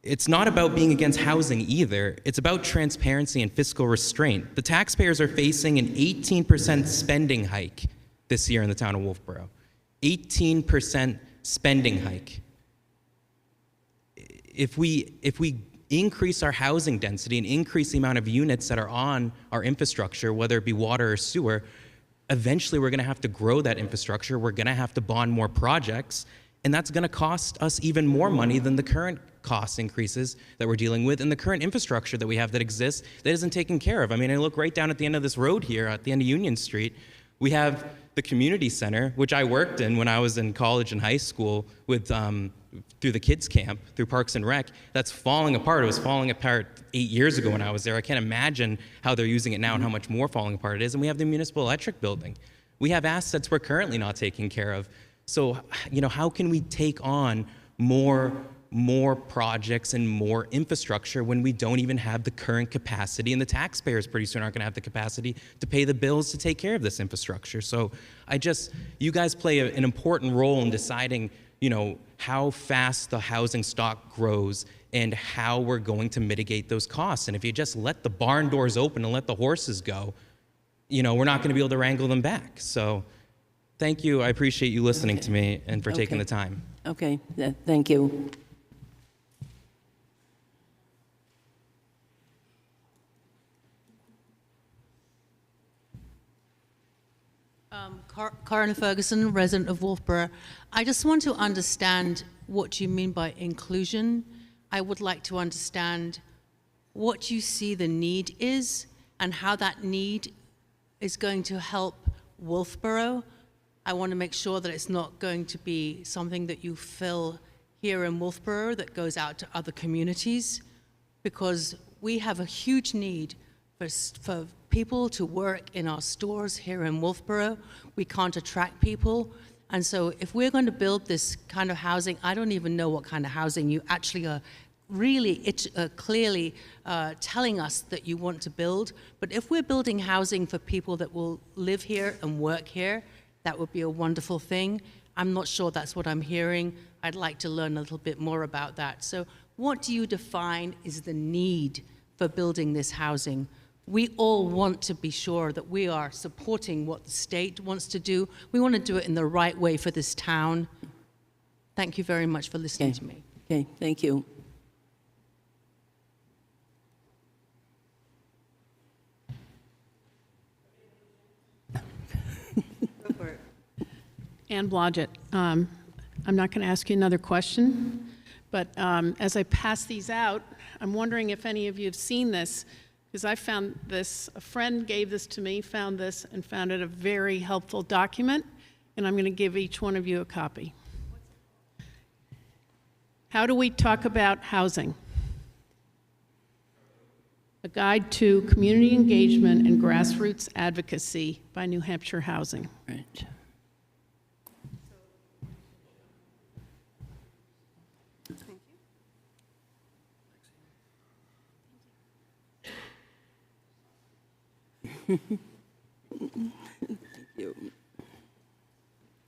It's not about being against housing either. It's about transparency and fiscal restraint. The taxpayers are facing an 18% spending hike this year in the town of Wolfeboro. 18% spending hike. If we increase our housing density and increase the amount of units that are on our infrastructure, whether it be water or sewer, eventually we're going to have to grow that infrastructure. We're going to have to bond more projects, and that's going to cost us even more money than the current cost increases that we're dealing with and the current infrastructure that we have that exists that isn't taken care of. I mean, I look right down at the end of this road here, at the end of Union Street, we have the community center, which I worked in when I was in college and high school with through the kids camp, through Parks and Rec, that's falling apart. It was falling apart 8 years ago when I was there. I can't imagine how they're using it now and how much more falling apart it is. And we have the municipal electric building. We have assets we're currently not taking care of. So, how can we take on more projects and more infrastructure when we don't even have the current capacity, and the taxpayers pretty soon aren't going to have the capacity to pay the bills to take care of this infrastructure. So you guys play an important role in deciding, how fast the housing stock grows and how we're going to mitigate those costs. And if you just let the barn doors open and let the horses go, we're not going to be able to wrangle them back. So thank you. I appreciate you listening to me and for taking the time. Okay, thank you. Corinna Ferguson, resident of Wolfeboro. I just want to understand what you mean by inclusion. I would like to understand what you see the need is and how that need is going to help Wolfeboro. I want to make sure that it's not going to be something that you fill here in Wolfeboro that goes out to other communities, because we have a huge need for people to work in our stores here in Wolfeboro. We can't attract people. And so if we're going to build this kind of housing, I don't even know what kind of housing you actually are really clearly telling us that you want to build. But if we're building housing for people that will live here and work here, that would be a wonderful thing. I'm not sure that's what I'm hearing. I'd like to learn a little bit more about that. So what do you define is the need for building this housing? We all want to be sure that we are supporting what the state wants to do. We want to do it in the right way for this town. Thank you very much for listening to me. Okay, thank you. Ann Blodgett. I'm not going to ask you another question, but as I pass these out, I'm wondering if any of you have seen this, because I found this, a friend gave this to me, found this, and found it a very helpful document, and I'm going to give each one of you a copy. How do we talk about housing? A Guide to Community Engagement and Grassroots Advocacy by New Hampshire Housing. Right. Thank you.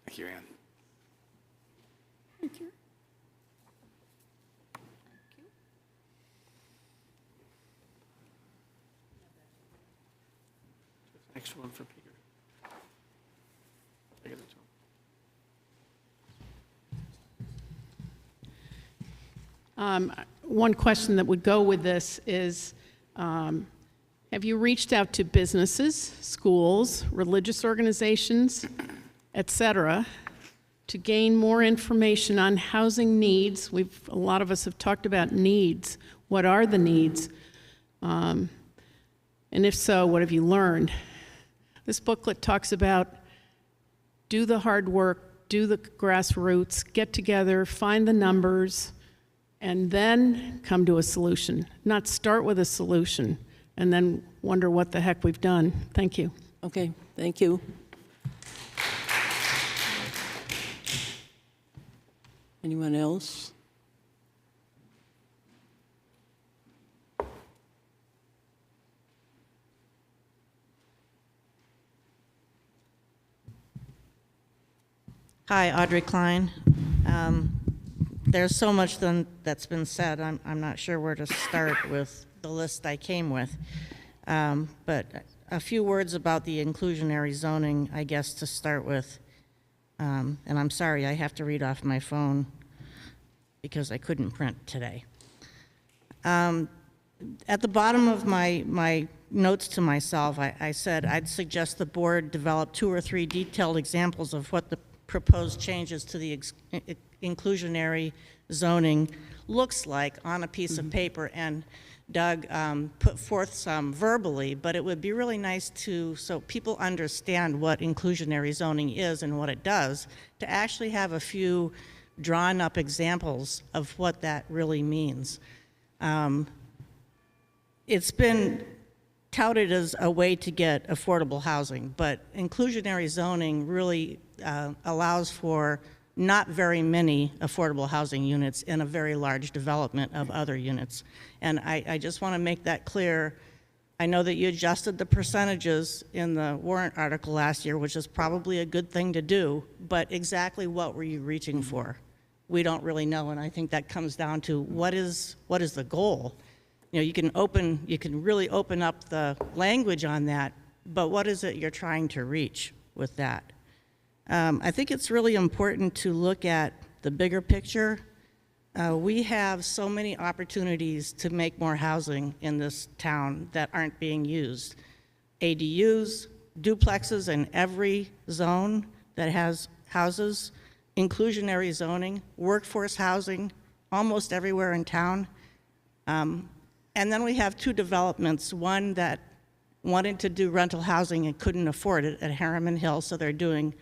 Thank you, Ann. Thank you. Next one for Peter. I give it to him. One question that would go with this is, have you reached out to businesses, schools, religious organizations, et cetera, to gain more information on housing needs? A lot of us have talked about needs. What are the needs? And if so, what have you learned? This booklet talks about do the hard work, do the grassroots, get together, find the numbers, and then come to a solution. Not start with a solution and then wonder what the heck we've done. Thank you. Okay, thank you. Anyone else? Hi, Audrey Klein. There's so much that's been said. I'm not sure where to start with the list I came with. But a few words about the inclusionary zoning, I guess, to start with. And I'm sorry, I have to read off my phone because I couldn't print today. At the bottom of my notes to myself, I said I'd suggest the board develop 2 or 3 detailed examples of what the proposed changes to the inclusionary zoning looks like on a piece of paper, and Doug put forth some verbally, but it would be really nice so people understand what inclusionary zoning is and what it does, to actually have a few drawn up examples of what that really means. It's been touted as a way to get affordable housing, but inclusionary zoning really allows for not very many affordable housing units in a very large development of other units. And I just want to make that clear. I know that you adjusted the percentages in the warrant article last year, which is probably a good thing to do, but exactly what were you reaching for? We don't really know, and I think that comes down to what is the goal? You know, you can really open up the language on that, but what is it you're trying to reach with that? I think it's really important to look at the bigger picture. We have so many opportunities to make more housing in this town that aren't being used. ADUs, duplexes in every zone that has houses, inclusionary zoning, workforce housing, almost everywhere in town. And then we have two developments, one that wanted to do rental housing and couldn't afford it at Harriman Hill, so they're doing,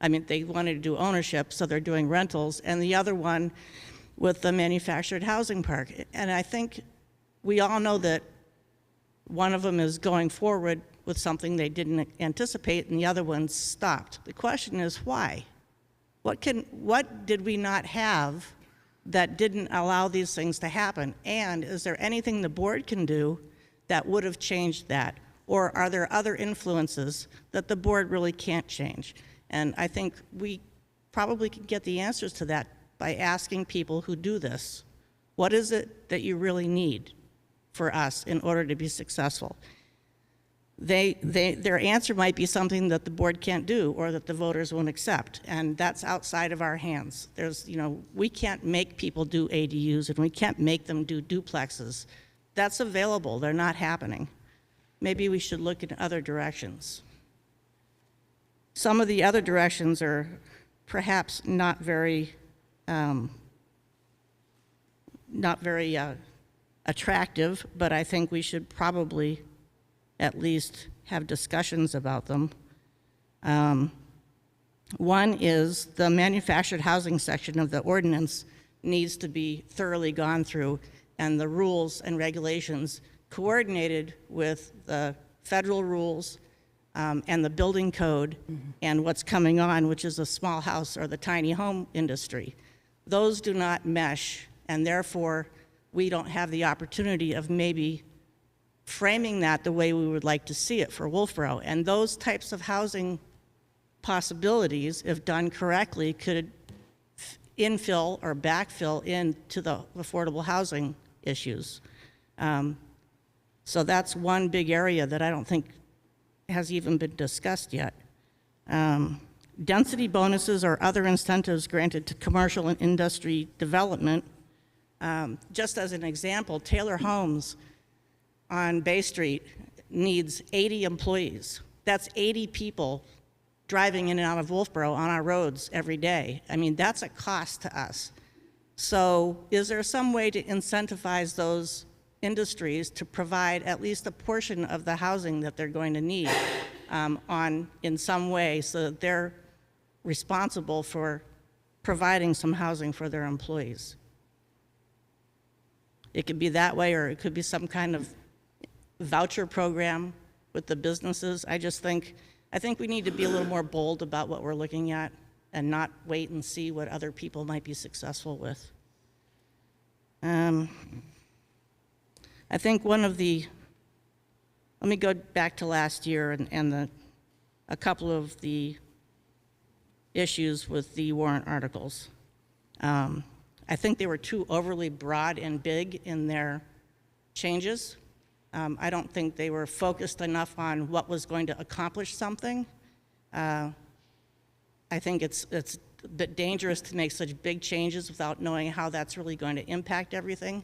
they wanted to do ownership, so they're doing rentals, and the other one with the manufactured housing park. And I think we all know that one of them is going forward with something they didn't anticipate, and the other one stopped. The question is why? What did we not have that didn't allow these things to happen? And is there anything the board can do that would have changed that? Or are there other influences that the board really can't change? And I think we probably can get the answers to that by asking people who do this, what is it that you really need for us in order to be successful? Their answer might be something that the board can't do or that the voters won't accept, and that's outside of our hands. We can't make people do ADUs, and we can't make them do duplexes. That's available, they're not happening. Maybe we should look in other directions. Some of the other directions are perhaps not very attractive, but I think we should probably at least have discussions about them. One is the manufactured housing section of the ordinance needs to be thoroughly gone through, and the rules and regulations coordinated with the federal rules and the building code and what's coming on, which is the small house or the tiny home industry. Those do not mesh, and therefore we don't have the opportunity of maybe framing that the way we would like to see it for Wolfeboro. And those types of housing possibilities, if done correctly, could infill or backfill into the affordable housing issues. So that's one big area that I don't think has even been discussed yet. Density bonuses or other incentives granted to commercial and industry development. Just as an example, Taylor Homes on Bay Street needs 80 employees. That's 80 people driving in and out of Wolfeboro on our roads every day. That's a cost to us. So is there some way to incentivize those industries to provide at least a portion of the housing that they're going to need in some way, so that they're responsible for providing some housing for their employees? It could be that way, or it could be some kind of voucher program with the businesses. I think we need to be a little more bold about what we're looking at and not wait and see what other people might be successful with. I think let me go back to last year and a couple of the issues with the warrant articles. I think they were too overly broad and big in their changes. I don't think they were focused enough on what was going to accomplish something. I think it's a bit dangerous to make such big changes without knowing how that's really going to impact everything.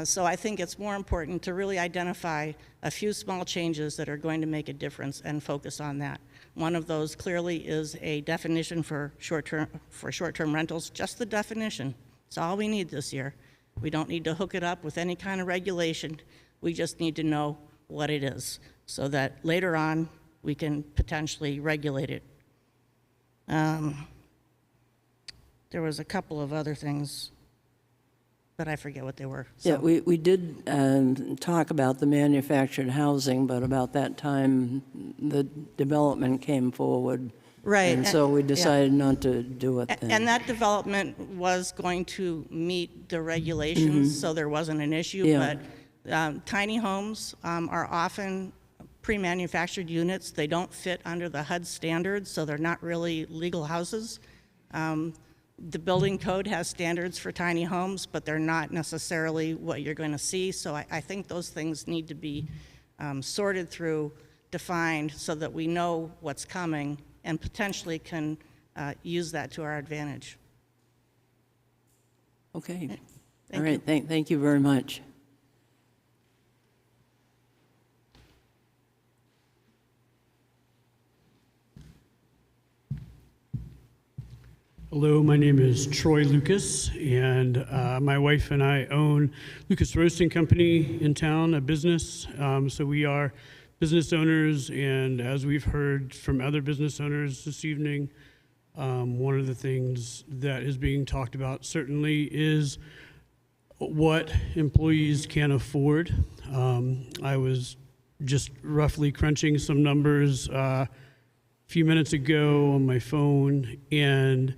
So I think it's more important to really identify a few small changes that are going to make a difference and focus on that. One of those clearly is a definition for short-term rentals, just the definition. It's all we need this year. We don't need to hook it up with any kind of regulation. We just need to know what it is so that later on we can potentially regulate it. There was a couple of other things, but I forget what they were. So. Yeah, we did talk about the manufactured housing, but about that time the development came forward. Right. And so we decided not to do it then. And that development was going to meet the regulations, so there wasn't an issue. Yeah. But tiny homes are often pre-manufactured units. They don't fit under the HUD standards, so they're not really legal houses. The building code has standards for tiny homes, but they're not necessarily what you're going to see. So I think those things need to be sorted through, defined, so that we know what's coming and potentially can use that to our advantage. Okay. All right. Thank you very much. Hello, my name is Troy Lucas, and my wife and I own Lucas Roasting Company in town, a business. So we are business owners, and as we've heard from other business owners this evening, one of the things that is being talked about certainly is what employees can afford. I was just roughly crunching some numbers a few minutes ago on my phone, and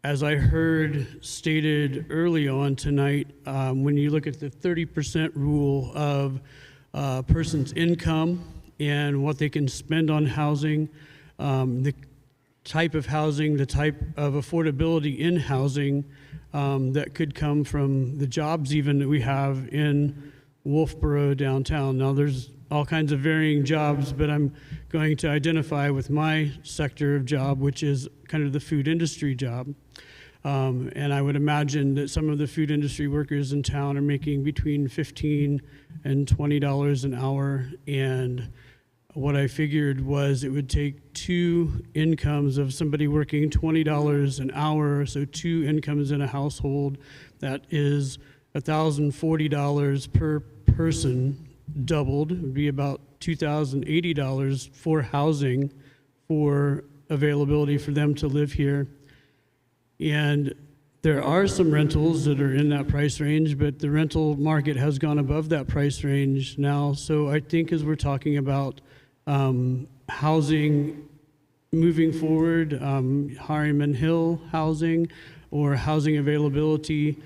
as I heard stated early on tonight, when you look at the 30% rule of a person's income and what they can spend on housing, the type of housing, the type of affordability in housing that could come from the jobs even that we have in Wolfeboro downtown. Now there's all kinds of varying jobs, but I'm going to identify with my sector of job, which is kind of the food industry job. And I would imagine that some of the food industry workers in town are making between $15 and $20 an hour. And what I figured was it would take two incomes of somebody working $20 an hour, so two incomes in a household. That is $1,040 per person doubled. It would be about $2,080 for housing, for availability for them to live here. And there are some rentals that are in that price range, but the rental market has gone above that price range now. So I think as we're talking about housing moving forward, Harriman Hill housing or housing availability,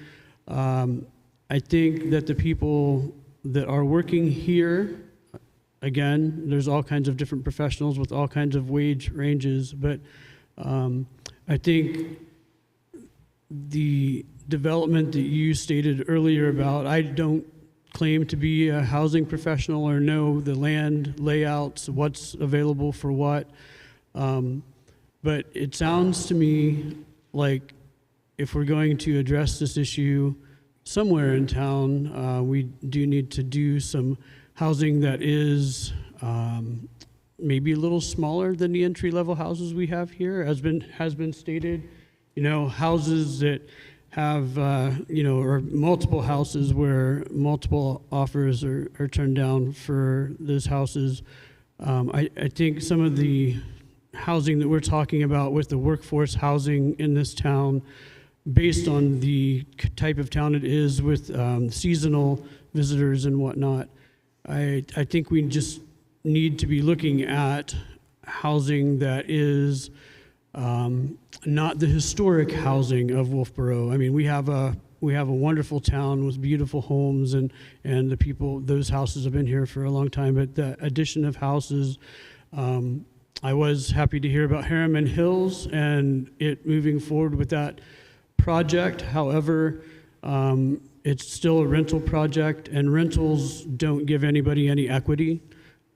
I think that the people that are working here, again, there's all kinds of different professionals with all kinds of wage ranges, but I think the development that you stated earlier about, I don't claim to be a housing professional or know the land layouts, what's available for what, but it sounds to me like if we're going to address this issue somewhere in town, we do need to do some housing that is maybe a little smaller than the entry-level houses we have here, has been stated. You know, houses that have, or multiple houses where multiple offers are turned down for those houses. I think some of the housing that we're talking about with the workforce housing in this town, based on the type of town it is with seasonal visitors and whatnot, I think we just need to be looking at housing that is not the historic housing of Wolfeboro. I mean, we have a wonderful town with beautiful homes, and the people, those houses have been here for a long time. But the addition of houses, I was happy to hear about Harriman Hills and it moving forward with that project. However, it's still a rental project, and rentals don't give anybody any equity.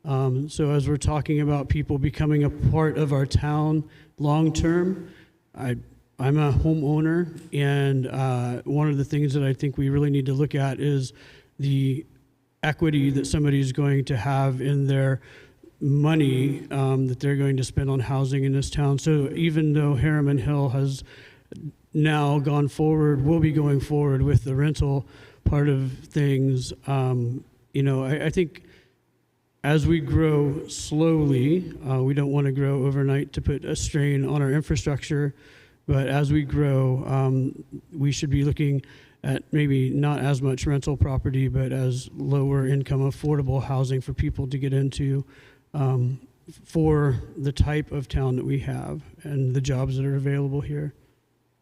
So as we're talking about people becoming a part of our town long term, I'm a homeowner, and one of the things that I think we really need to look at is the equity that somebody's going to have in their money that they're going to spend on housing in this town. So even though Harriman Hill has now gone forward, will be going forward with the rental part of things, I think as we grow slowly, we don't want to grow overnight to put a strain on our infrastructure, but as we grow, we should be looking at maybe not as much rental property, but as lower income affordable housing for people to get into for the type of town that we have and the jobs that are available here.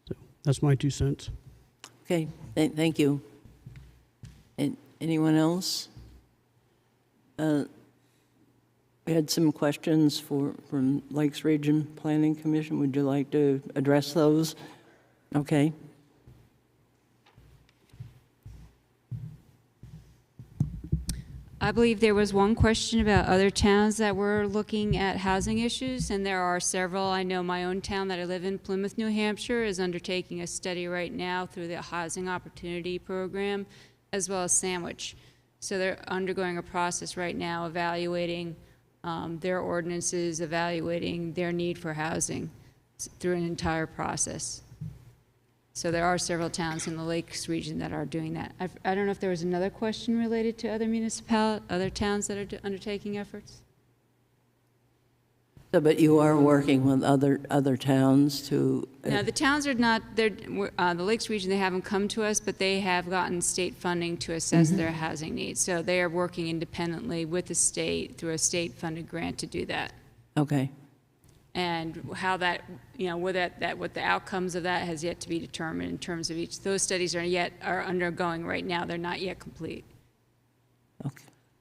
So that's my 2 cents. Okay, thank you. And anyone else? We had some questions from Lakes Region Planning Commission. Would you like to address those? Okay. I believe there was one question about other towns that were looking at housing issues, and there are several. I know my own town that I live in, Plymouth, New Hampshire, is undertaking a study right now through the Housing Opportunity Program, as well as Sandwich. So they're undergoing a process right now evaluating their ordinances, evaluating their need for housing through an entire process. So there are several towns in the Lakes region that are doing that. I don't know if there was another question related to other towns that are undertaking efforts? So, but you are working with other towns to? No, the towns are not, the Lakes region, they haven't come to us, but they have gotten state funding to assess their housing needs. So they are working independently with the state through a state-funded grant to do that. Okay. And how that, what the outcomes of that has yet to be determined in terms of each. Those studies are undergoing right now. They're not yet complete.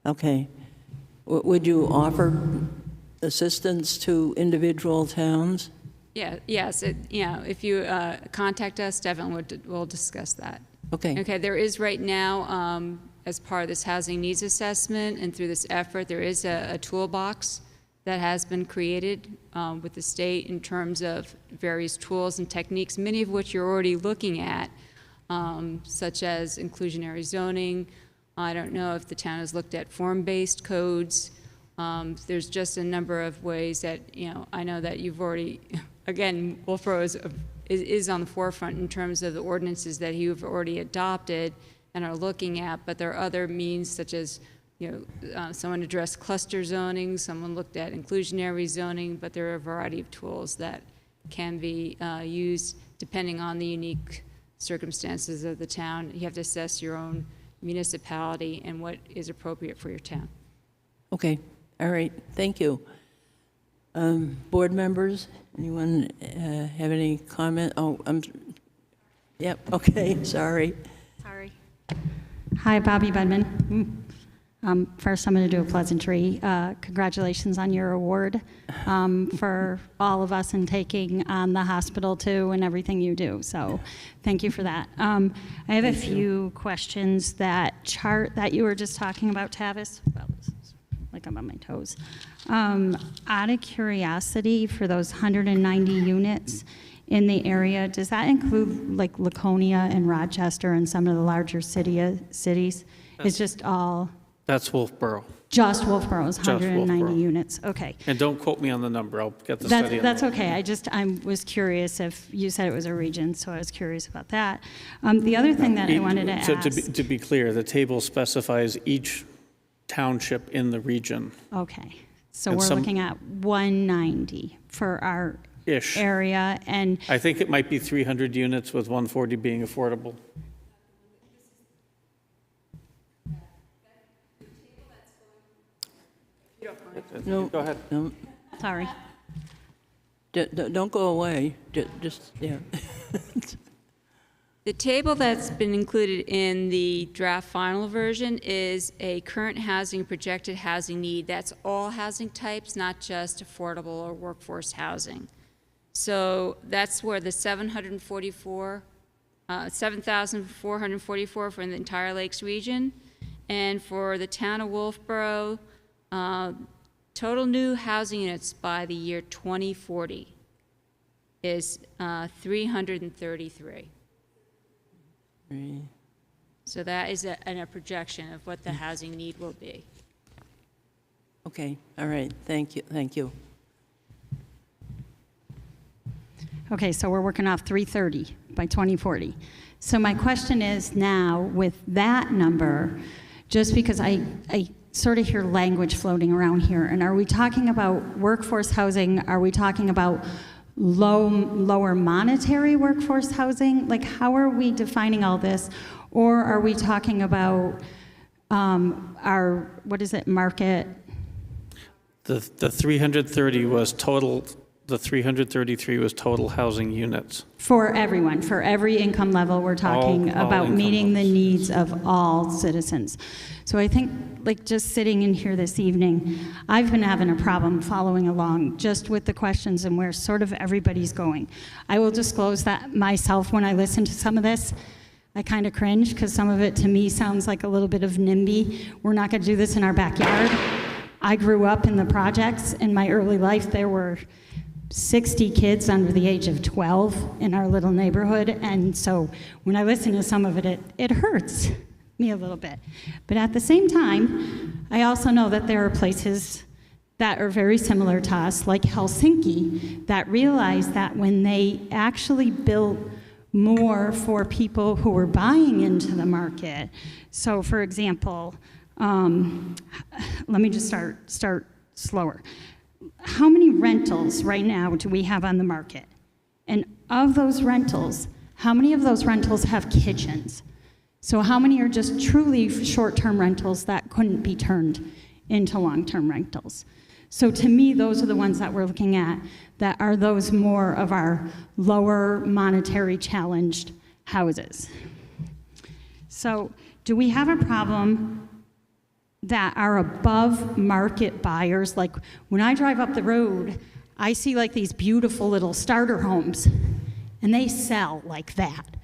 Okay. Would you offer assistance to individual towns? Yes. If you contact us, definitely we'll discuss that. Okay. Okay. There is right now, as part of this housing needs assessment and through this effort, there is a toolbox that has been created with the state in terms of various tools and techniques, many of which you're already looking at, such as inclusionary zoning. I don't know if the town has looked at form-based codes. There's just a number of ways that, I know that you've already, again, Wolfeboro is on the forefront in terms of the ordinances that you've already adopted and are looking at, but there are other means such as someone addressed cluster zoning, someone looked at inclusionary zoning, but there are a variety of tools that can be used depending on the unique circumstances of the town. You have to assess your own municipality and what is appropriate for your town. Okay, all right, thank you. Board members, anyone have any comment? Yep, okay, sorry. Sorry. Hi, Bobby Budman. First, I'm going to do a pleasantry. Congratulations on your award for all of us and taking on the hospital too and everything you do. So thank you for that. I have a few questions. That chart that you were just talking about, Tavis, well, this is like I'm on my toes. Out of curiosity, for those 190 units in the area, does that include like Laconia and Rochester and some of the larger cities? It's just all... That's Wolfeboro. Just Wolfeboro's 190 Wolfeboro. units, okay. And don't quote me on the number, I'll get the study. That's okay, I was curious if you said it was a region, so I was curious about that. The other thing that I wanted to ask... So to be clear, the table specifies each township in the region. Okay, so we're looking at 190 for our area, and... I think it might be 300 units with 140 being affordable. No, go ahead. No. Sorry. Don't go away. Just yeah. The table that's been included in the draft final version is a current housing, projected housing need. That's all housing types, not just affordable or workforce housing. So that's where the 7,444 for the entire Lakes region. And for the town of Wolfeboro, total new housing units by the year 2040 is 333. So that is a projection of what the housing need will be. Okay, all right, thank you. Okay, so we're working off 330 by 2040. So my question is now, with that number, just because I sort of hear language floating around here, and are we talking about workforce housing? Are we talking about lower monetary workforce housing? Like, how are we defining all this? Or are we talking about our, what is it, market? The 330 was total, the 333 was total housing units. For everyone, for every income level, we're talking about meeting the needs of all citizens. So I think, like, just sitting in here this evening, I've been having a problem following along just with the questions and where sort of everybody's going. I will disclose that myself, when I listen to some of this, I kind of cringe, because some of it to me sounds like a little bit of NIMBY. We're not going to do this in our backyard. I grew up in the projects. In my early life, there were 60 kids under the age of 12 in our little neighborhood, and so when I listen to some of it, it hurts me a little bit. But at the same time, I also know that there are places that are very similar to us, like Helsinki, that realize that when they actually built more for people who were buying into the market. So for example, let me just start slower. How many rentals right now do we have on the market? And of those rentals, how many of those rentals have kitchens? So how many are just truly short-term rentals that couldn't be turned into long-term rentals? So to me, those are the ones that we're looking at, that are those more of our lower monetary challenged houses. So do we have a problem that are above market buyers? Like when I drive up the road, I see like these beautiful little starter homes, and they sell like that.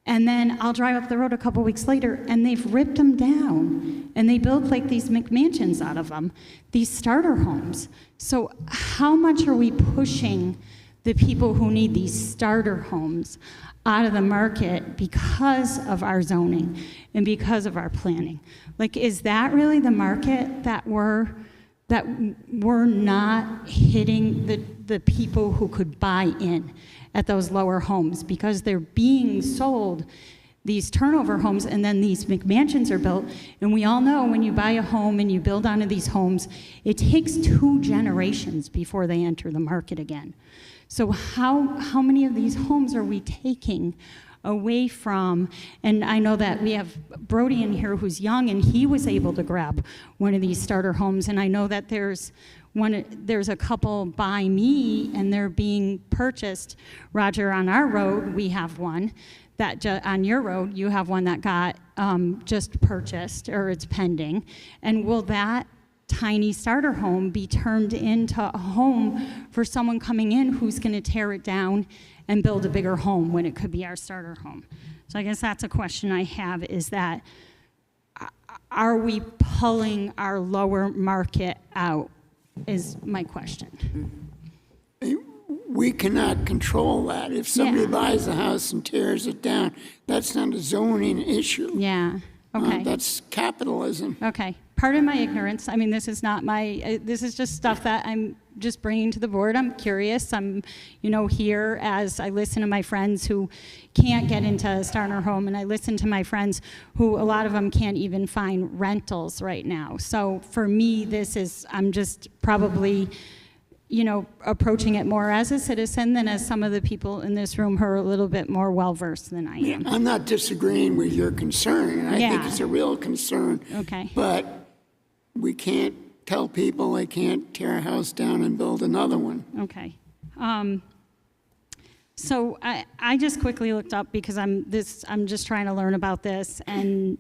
And then I'll drive up the road a couple weeks later, and they've ripped them down, and they build like these McMansions out of them, these starter homes. So how much are we pushing the people who need these starter homes out of the market because of our zoning and because of our planning? Like, is that really the market that we're not hitting the people who could buy in at those lower homes, because they're being sold these turnover homes, and then these McMansions are built. And we all know when you buy a home and you build onto these homes, it takes 2 generations before they enter the market again. So how many of these homes are we taking away from? And I know that we have Brody in here who's young, and he was able to grab one of these starter homes. And I know that there's a couple by me, and they're being purchased. Roger, on our road, we have one. That on your road, you have one that got just purchased, or it's pending. And will that tiny starter home be turned into a home for someone coming in who's going to tear it down and build a bigger home when it could be our starter home? So I guess that's a question I have, is that are we pulling our lower market out, is my question. We cannot control that. If somebody buys a house and tears it down, that's not a zoning issue. Yeah, okay. That's capitalism. Okay, pardon my ignorance. I mean, this is not my, this is just stuff that I'm just bringing to the board. I'm curious. I'm, here as I listen to my friends who can't get into a starter home, and I listen to my friends who, a lot of them can't even find rentals right now. So for me, I'm just probably, approaching it more as a citizen than as some of the people in this room who are a little bit more well-versed than I am. I'm not disagreeing with your concern. I think it's a real concern. Okay. But we can't tell people they can't tear a house down and build another one. Okay. So I just quickly looked up, because I'm just trying to learn about this, and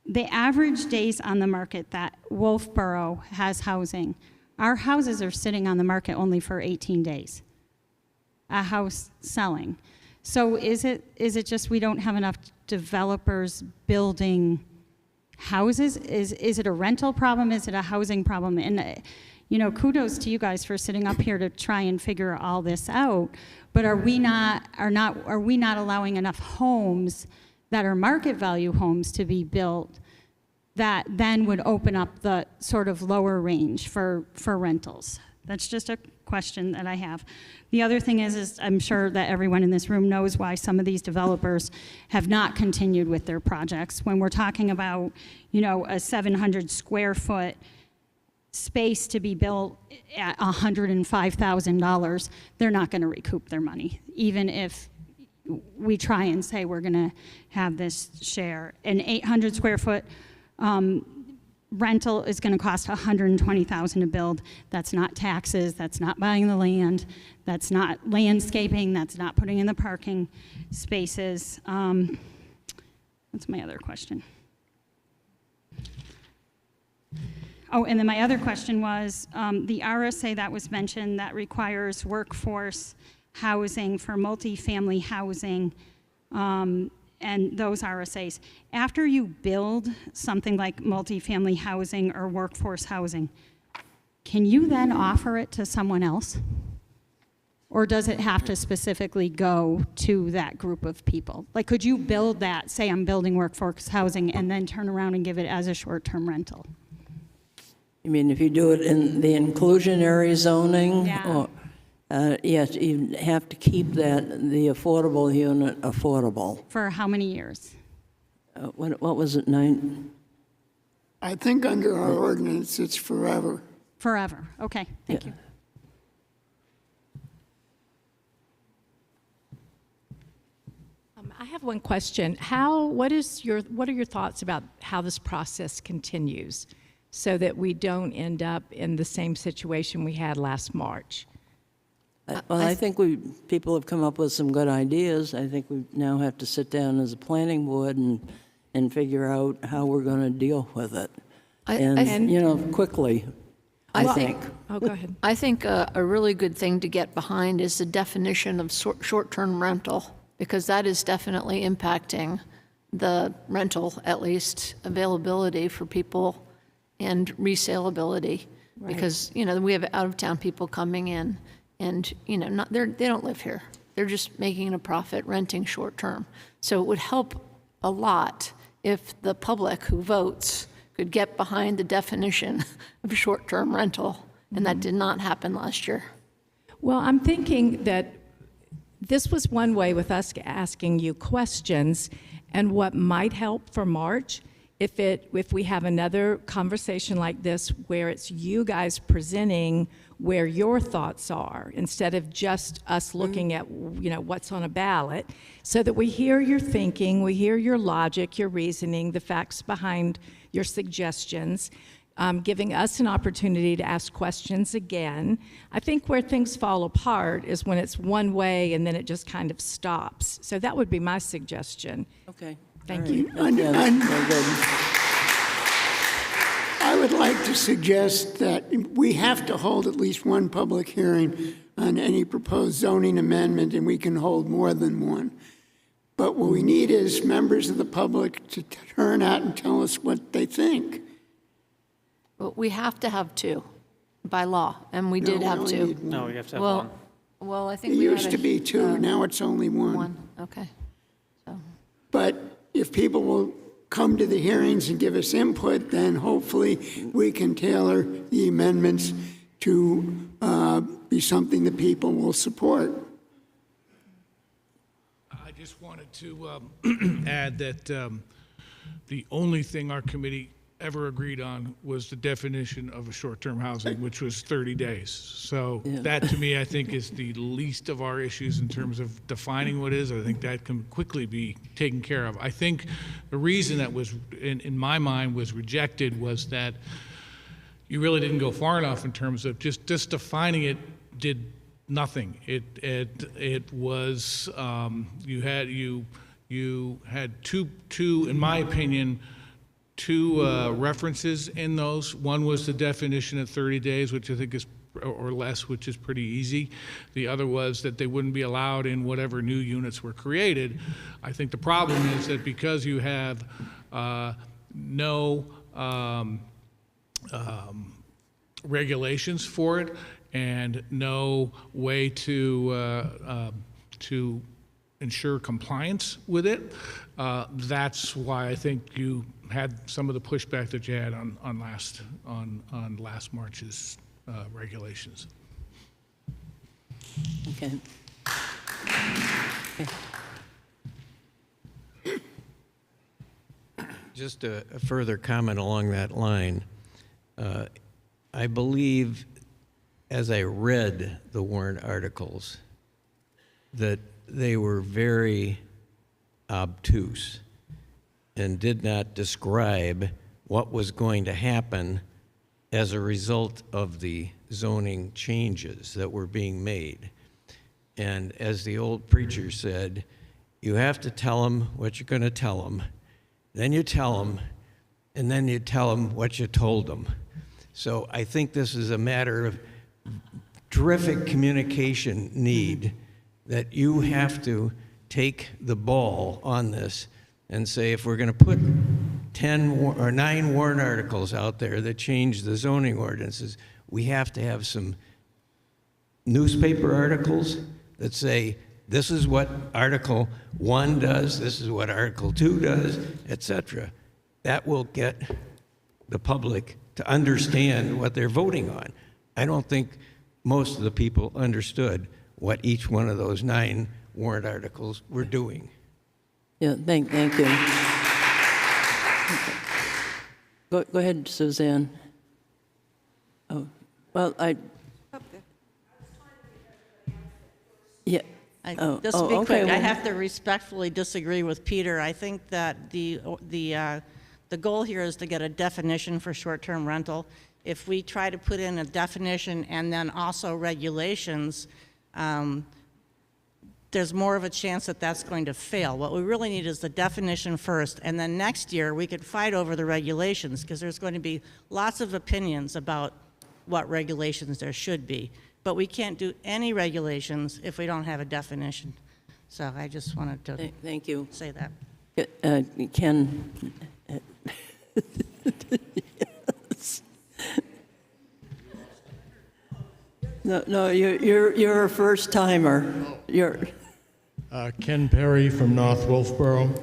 the average days on the market that Wolfeboro has housing, our houses are sitting on the market only for 18 days, a house selling. So is it just we don't have enough developers building houses? Is it a rental problem? Is it a housing problem? And kudos to you guys for sitting up here to try and figure all this out. But are we not allowing enough homes that are market value homes to be built that then would open up the sort of lower range for rentals? That's just a question that I have. The other thing is I'm sure that everyone in this room knows why some of these developers have not continued with their projects. When we're talking about, a 700 square foot space to be built at $105,000, they're not going to recoup their money, even if we try and say we're going to have this share. An 800 square foot rental is going to cost $120,000 to build. That's not taxes. That's not buying the land. That's not landscaping. That's not putting in the parking spaces. What's my other question? Oh, and then my other question was the RSA that was mentioned that requires workforce housing for multifamily housing. And those RSAs. After you build something like multifamily housing or workforce housing, can you then offer it to someone else? Or does it have to specifically go to that group of people? Like, could you build that, say I'm building workforce housing, and then turn around and give it as a short-term rental? You mean if you do it in the inclusionary zoning? Yeah. Or, Yes, you have to keep the affordable unit affordable. For how many years? What was it, 9? I think under our ordinance, it's forever. Forever. Okay, thank you. I have one question. What are your thoughts about how this process continues so that we don't end up in the same situation we had last March? Well, I think people have come up with some good ideas. I think we now have to sit down as a planning board and figure out how we're going to deal with it. Quickly, I think. Oh, go ahead. I think a really good thing to get behind is the definition of short-term rental, because that is definitely impacting the rental, at least availability for people and resaleability. Right. Because, we have out-of-town people coming in and, they don't live here. They're just making a profit renting short-term. So it would help a lot if the public who votes could get behind the definition of short-term rental, and that did not happen last year. Well, I'm thinking that this was one way with us asking you questions, and what might help for March, if we have another conversation like this where it's you guys presenting where your thoughts are instead of just us looking at what's on a ballot, so that we hear your thinking, we hear your logic, your reasoning, the facts behind your suggestions, giving us an opportunity to ask questions again. I think where things fall apart is when it's one way and then it just kind of stops. So that would be my suggestion. Okay. Thank you. I would like to suggest that we have to hold at least one public hearing on any proposed zoning amendment, and we can hold more than one. But what we need is members of the public to turn out and tell us what they think. But we have to have two by law, and we did have two. No, you have to have Well, one. well, I think It we used had to be two, now it's only one. one. Okay. But if people will come to the hearings and give us input, then hopefully we can tailor the amendments to be something that people will support. I just wanted to add that the only thing our committee ever agreed on was the definition of a short-term housing, which was 30 days. So that, to me, I think is the least of our issues in terms of defining what it is. I think that can quickly be taken care of. I think the reason that was, in my mind, was rejected was that you really didn't go far enough in terms of just defining it did nothing. It was you had two, in my opinion, two references in those. One was the definition of 30 days, which I think is, or less, which is pretty easy. The other was that they wouldn't be allowed in whatever new units were created. I think the problem is that because you have no regulations for it and no way to ensure compliance with it, that's why I think you had some of the pushback that you had on last March's regulations. Okay. Just a further comment along that line. I believe, as I read the warrant articles, that they were very obtuse and did not describe what was going to happen as a result of the zoning changes that were being made. And as the old preacher said, you have to tell them what you're going to tell them, then you tell them, and then you tell them what you told them. So I think this is a matter of terrific communication need, that you have to take the ball on this and say, if we're going to put 10 or 9 warrant articles out there that change the zoning ordinances, we have to have some newspaper articles that say, this is what Article 1 does, this is what Article 2 does, etc. That will get the public to understand what they're voting on. I don't think most of the people understood what each one of those 9 warrant articles were doing. Yeah, thank you. Go ahead, Suzanne. Oh, well, yeah. Just to be okay, quick, I well- have to respectfully disagree with Peter. I think that the goal here is to get a definition for short-term rental. If we try to put in a definition and then also regulations, there's more of a chance that that's going to fail. What we really need is the definition first, and then next year we could fight over the regulations, because there's going to be lots of opinions about what regulations there should be. But we can't do any regulations if we don't have a definition. So I just wanted to thank you. Say that. Ken. Yes. No, you're a first timer. Ken Perry from North Wolfeboro.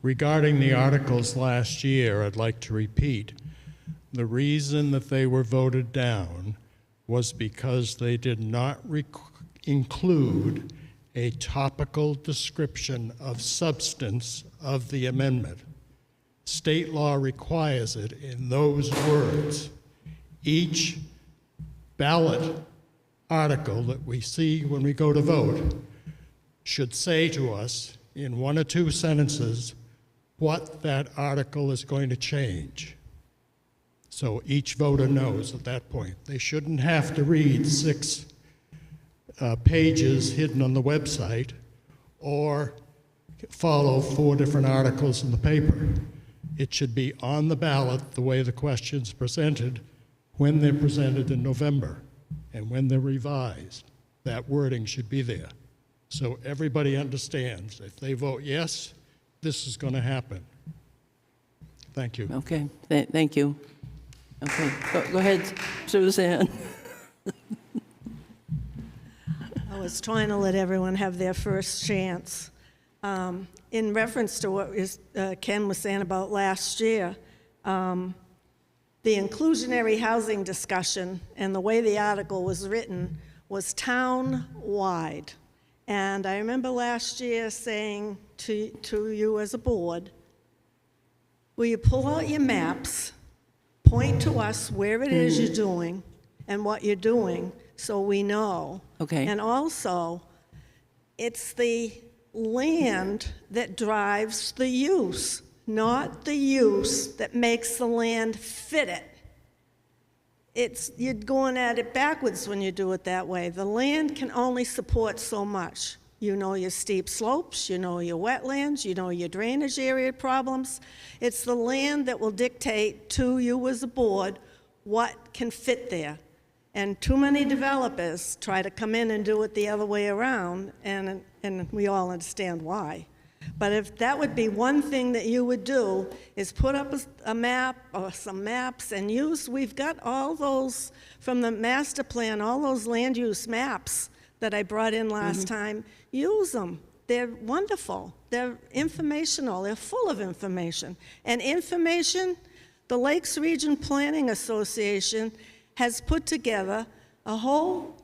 Regarding the articles last year, I'd like to repeat, the reason that they were voted down was because they did not include a topical description of substance of the amendment. State law requires it in those words. Each ballot article that we see when we go to vote should say to us in 1 or 2 sentences what that article is going to change. So each voter knows at that point. They shouldn't have to read 6 pages hidden on the website or follow 4 different articles in the paper. It should be on the ballot the way the question's presented when they're presented in November and when they're revised. That wording should be there. So everybody understands if they vote yes, this is going to happen. Thank you. Okay, thank you. Okay, go ahead, Suzanne. I was trying to let everyone have their first chance. In reference to what Ken was saying about last year, the inclusionary housing discussion and the way the article was written was town-wide. And I remember last year saying to you as a board, will you pull out your maps, point to us where it is you're doing and what you're doing so we know. Okay. And also, it's the land that drives the use, not the use that makes the land fit it. You're going at it backwards when you do it that way. The land can only support so much. You know your steep slopes, you know your wetlands, you know your drainage area problems. It's the land that will dictate to you as a board what can fit there. And too many developers try to come in and do it the other way around, and we all understand why. But if that would be one thing that you would do, is put up a map or some maps and we've got all those from the master plan, all those land use maps that I brought in last time. Use them. They're wonderful. They're informational. They're full of information. And information, the Lakes Region Planning Association has put together a whole,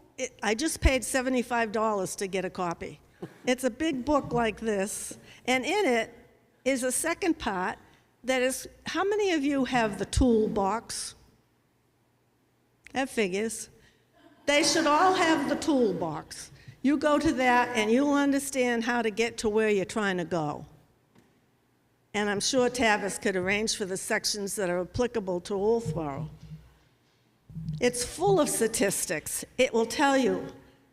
I just paid $75 to get a copy. It's a big book like this, and in it is a second part that is, how many of you have the toolbox? That figures. They should all have the toolbox. You go to that and you'll understand how to get to where you're trying to go. And I'm sure Tavis could arrange for the sections that are applicable to Wolfeboro. It's full of statistics. It will tell you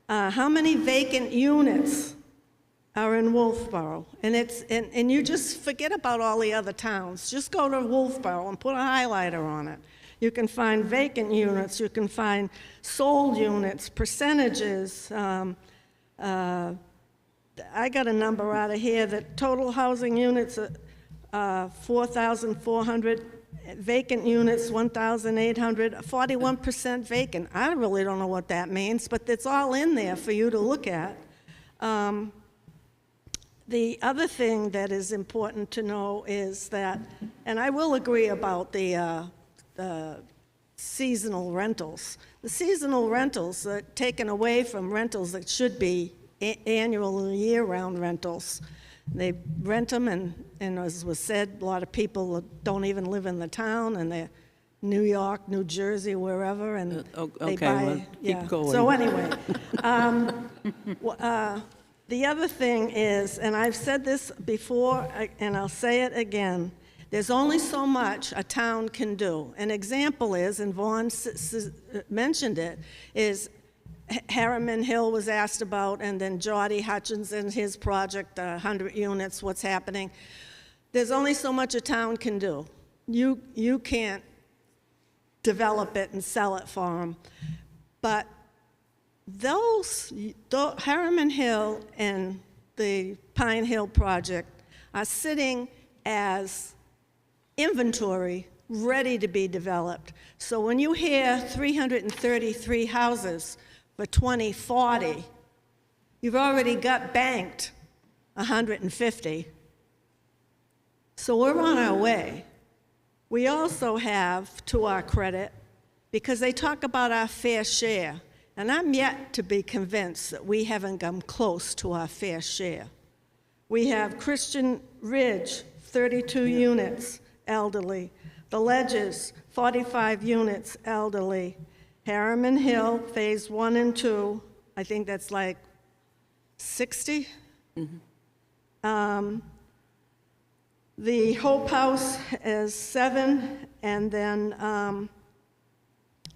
how many vacant units are in Wolfeboro. And you just forget about all the other towns. Just go to Wolfeboro and put a highlighter on it. You can find vacant units. You can find sold units, percentages. I got a number out of here that total housing units are 4,400. Vacant units, 1,800, 41% vacant. I really don't know what that means, but it's all in there for you to look at. The other thing that is important to know is that, and I will agree about the seasonal rentals. The seasonal rentals are taken away from rentals that should be annual year-round rentals. They rent them, and as was said, a lot of people don't even live in the town, and they're New York, New Jersey, wherever, and they okay, buy. well, keep going. So anyway, the other thing is, and I've said this before, and I'll say it again, there's only so much a town can do. An example is, and Vaughn mentioned it, is Harriman Hill was asked about, and then Jody Hutchins and his project, 100 units, what's happening. There's only so much a town can do. You can't develop it and sell it for them. But Harriman Hill and the Pine Hill project are sitting as inventory ready to be developed. So when you hear 333 houses for 2040, you've already got banked 150. So we're on our way. We also have, to our credit, because they talk about our fair share, and I'm yet to be convinced that we haven't come close to our fair share. We have Christian Ridge, 32 units, elderly. The Ledges, 45 units, elderly. Harriman Hill, phase 1 and 2, I think that's like 60. The Hope House is 7, and then,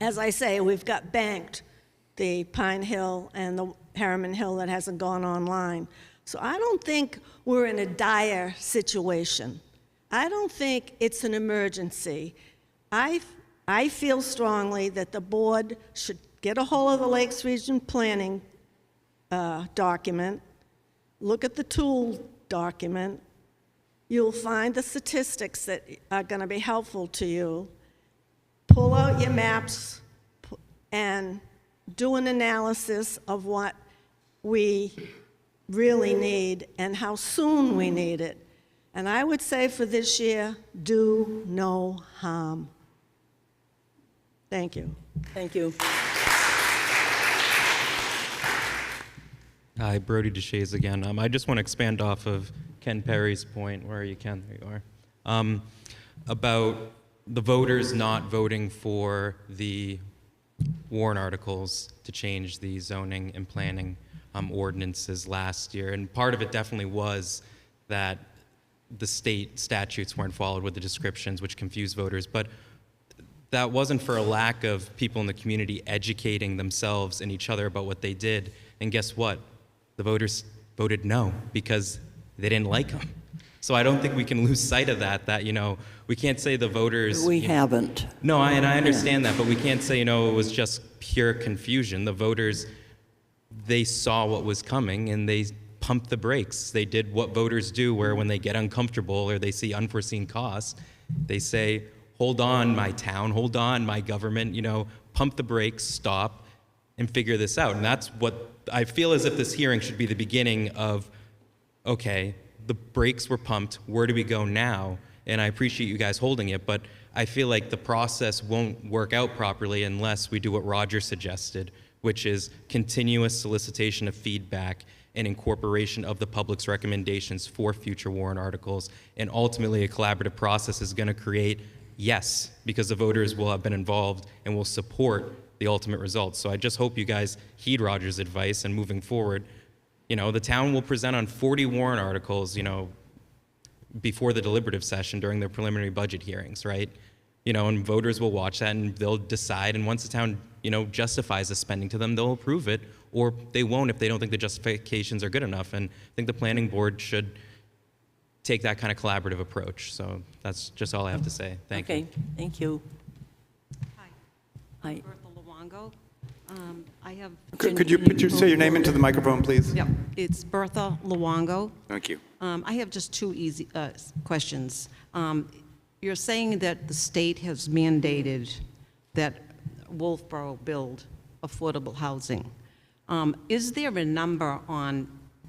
as I say, we've got banked the Pine Hill and the Harriman Hill that hasn't gone online. So I don't think we're in a dire situation. I don't think it's an emergency. I feel strongly that the board should get a hold of the Lakes Region Planning document, look at the tool document. You'll find the statistics that are going to be helpful to you. Pull out your maps and do an analysis of what we really need and how soon we need it. And I would say for this year, do no harm. Thank you. Thank you. Hi, Brody DeShays again. I just want to expand off of Ken Perry's point, where you can, there you are, about the voters not voting for the warrant articles to change the zoning and planning ordinances last year. And part of it definitely was that the state statutes weren't followed with the descriptions, which confused voters. But that wasn't for a lack of people in the community educating themselves and each other about what they did. And guess what? The voters voted no because they didn't like them. So I don't think we can lose sight of that, you know, we can't say the voters... We haven't. No, and I understand that, but we can't say, you know, it was just pure confusion. The voters, they saw what was coming and they pumped the brakes. They did what voters do, where when they get uncomfortable or they see unforeseen costs, they say, hold on, my town, hold on, my government, you know, pump the brakes, stop, and figure this out. And that's what I feel as if this hearing should be the beginning of, okay, the brakes were pumped, where do we go now? And I appreciate you guys holding it, but I feel like the process won't work out properly unless we do what Roger suggested, which is continuous solicitation of feedback and incorporation of the public's recommendations for future warrant articles. And ultimately, a collaborative process is going to create yes, because the voters will have been involved and will support the ultimate results. So I just hope you guys heed Roger's advice, and moving forward, you know, the town will present on 40 warrant articles, you know, before the deliberative session during their preliminary budget hearings, right? You know, and voters will watch that and they'll decide, and once the town, you know, justifies the spending to them, they'll approve it, or they won't if they don't think the justifications are good enough. And I think the planning board should take that kind of collaborative approach. So that's just all I have to say. Thank you. Okay, thank you. Hi. Bertha Luongo. I have... Could you say your name into the microphone, please? Yep, it's Bertha Luongo. Thank you. I have just two easy questions. You're saying that the state has mandated that Wolfeboro build affordable housing. Is there a number on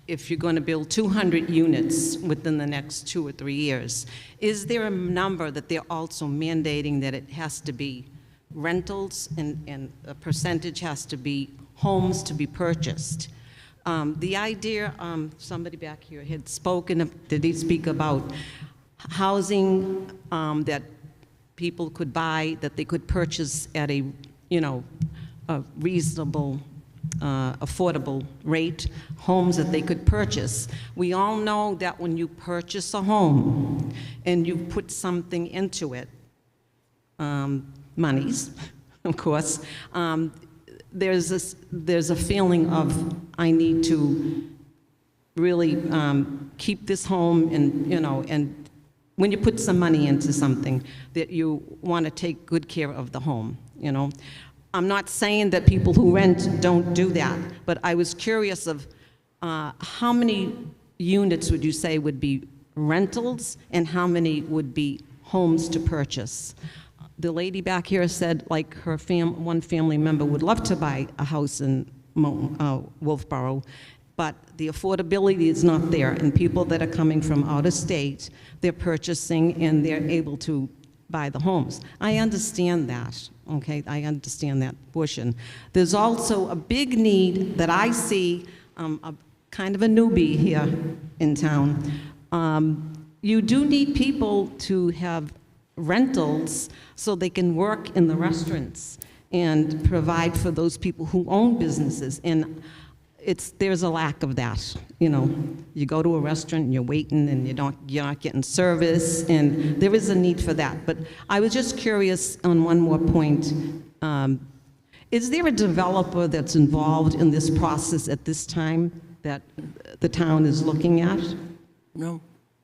if you're going to build 200 units within the next 2 or 3 years? Is there a number that they're also mandating that it has to be rentals and a percentage has to be homes to be purchased. The idea, somebody back here had spoken, did he speak about housing that people could buy, that they could purchase at a, a reasonable, affordable rate, homes that they could purchase. We all know that when you purchase a home and you put something into it, monies, of course, there's a feeling of, I need to really keep this home, and and when you put some money into something, that you want to take good care of the home. I'm not saying that people who rent don't do that, but I was curious of how many units would you say would be rentals and how many would be homes to purchase? The lady back here said, like, her one family member would love to buy a house in Wolfeboro, but the affordability is not there, and people that are coming from out of state, they're purchasing and they're able to buy the homes. I understand that, okay? I understand that portion. There's also a big need that I see, a kind of a newbie here in town. You do need people to have rentals so they can work in the restaurants and provide for those people who own businesses. And there's a lack of that. You go to a restaurant and you're waiting and you're not getting service, and there is a need for that. But I was just curious on one more point. Is there a developer that's involved in this process at this time that the town is looking at? No.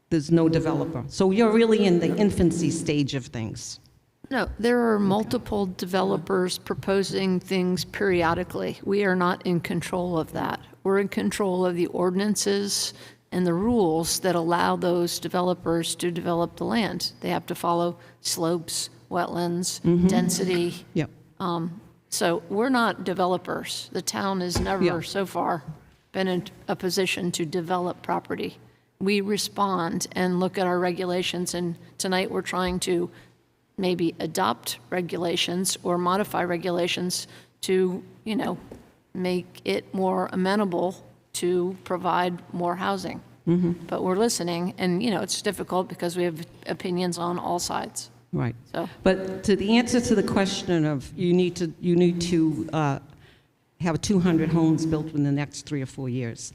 There's no developer. So you're really in the infancy stage of things. No, there are multiple developers proposing things periodically. We are not in control of that. We're in control of the ordinances and the rules that allow those developers to develop the land. They have to follow slopes, wetlands, density. Yep. So we're not developers. The town has never Yeah. so far been in a position to develop property. We respond and look at our regulations, and tonight we're trying to maybe adopt regulations or modify regulations to, make it more amenable to provide more housing. But we're listening, and, it's difficult because we have opinions on all sides. Right. So, but to the answer to the question of you need to have 200 homes built in the next 3 or 4 years.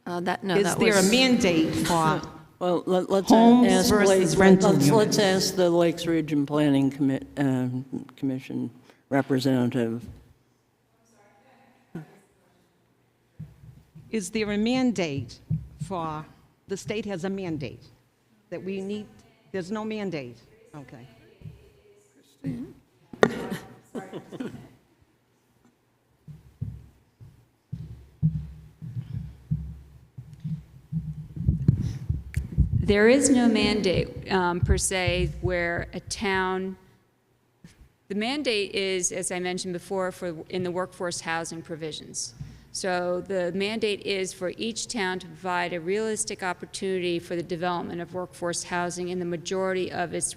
Is there a mandate for Well, let's homes ask versus rental units? let's ask the Lakes Region Planning Commission representative. Is there a mandate for, the state has a mandate that we need, there's no mandate? Okay. There is no mandate per se where a town, the mandate is, as I mentioned before, in the workforce housing provisions. So the mandate is for each town to provide a realistic opportunity for the development of workforce housing in the majority of its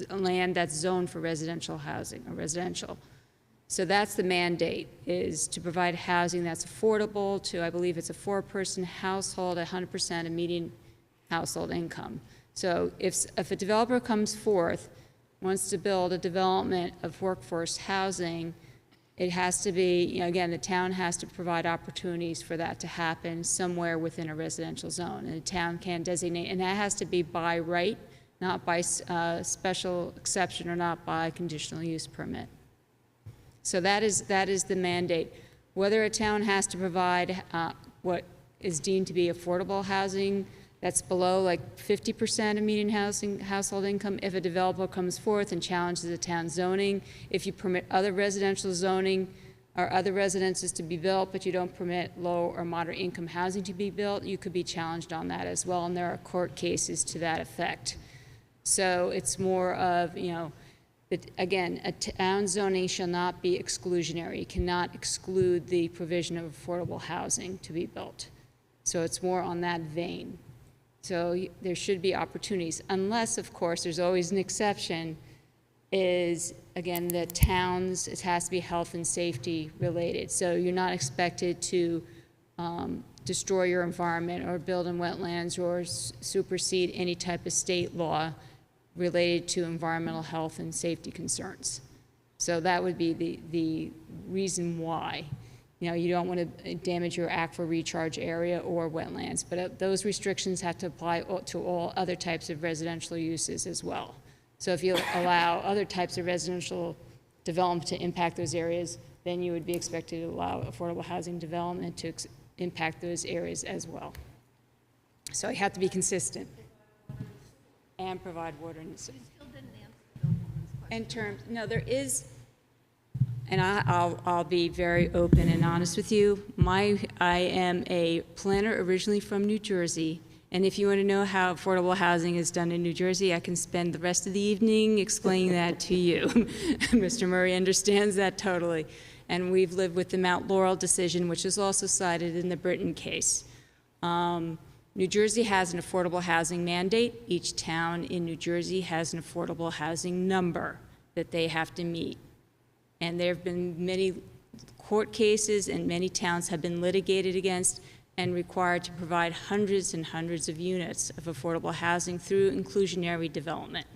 land that's zoned for residential housing or residential. So that's the mandate, is to provide housing that's affordable to, I believe it's a 4-person household, 100% of median household income. So if a developer comes forth, wants to build a development of workforce housing, it has to be, again, the town has to provide opportunities for that to happen somewhere within a residential zone. And the town can designate, and that has to be by right, not by special exception or not by conditional use permit. So that is the mandate. Whether a town has to provide what is deemed to be affordable housing that's below like 50% of median household income, if a developer comes forth and challenges the town zoning, if you permit other residential zoning or other residences to be built, but you don't permit low or moderate income housing to be built, you could be challenged on that as well, and there are court cases to that effect. So it's more of, again, a town zoning shall not be exclusionary. It cannot exclude the provision of affordable housing to be built. So it's more on that vein. So there should be opportunities, unless, of course, there's always an exception is, again, the towns, it has to be health and safety related. So you're not expected to destroy your environment or build in wetlands or supersede any type of state law related to environmental health and safety concerns. So that would be the reason why. You know, you don't want to damage your aquifer recharge area or wetlands, but those restrictions have to apply to all other types of residential uses as well. So if you allow other types of residential development to impact those areas, then you would be expected to allow affordable housing development to impact those areas as well. So you have to be consistent and provide water. In terms, no, there is, and I'll be very open and honest with you. I am a planner originally from New Jersey, and if you want to know how affordable housing is done in New Jersey, I can spend the rest of the evening explaining that to you. Mr. Murray understands that totally. And we've lived with the Mount Laurel decision, which is also cited in the Britton case. New Jersey has an affordable housing mandate. Each town in New Jersey has an affordable housing number that they have to meet. And there have been many court cases, and many towns have been litigated against and required to provide hundreds and hundreds of units of affordable housing through inclusionary development.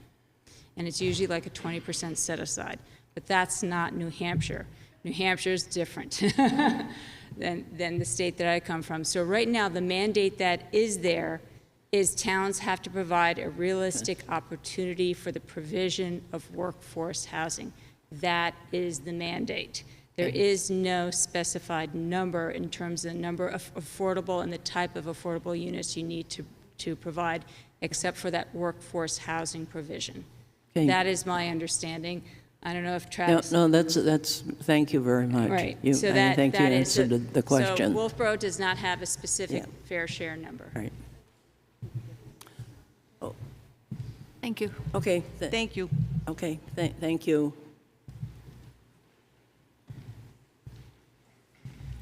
And it's usually like a 20% set aside. But that's not New Hampshire. New Hampshire is different than the state that I come from. So right now, the mandate that is there is towns have to provide a realistic opportunity for the provision of workforce housing. That is the mandate. There is no specified number in terms of the number of affordable and the type of affordable units you need to provide, except for that workforce housing provision. Okay. That is my understanding. I don't know if Travis. No, that's, thank you very much. Right. I think you answered the question. So Wolfeboro does not have a specific fair share number. Right. Oh. Thank you. Okay. Thank you. Okay, thank you.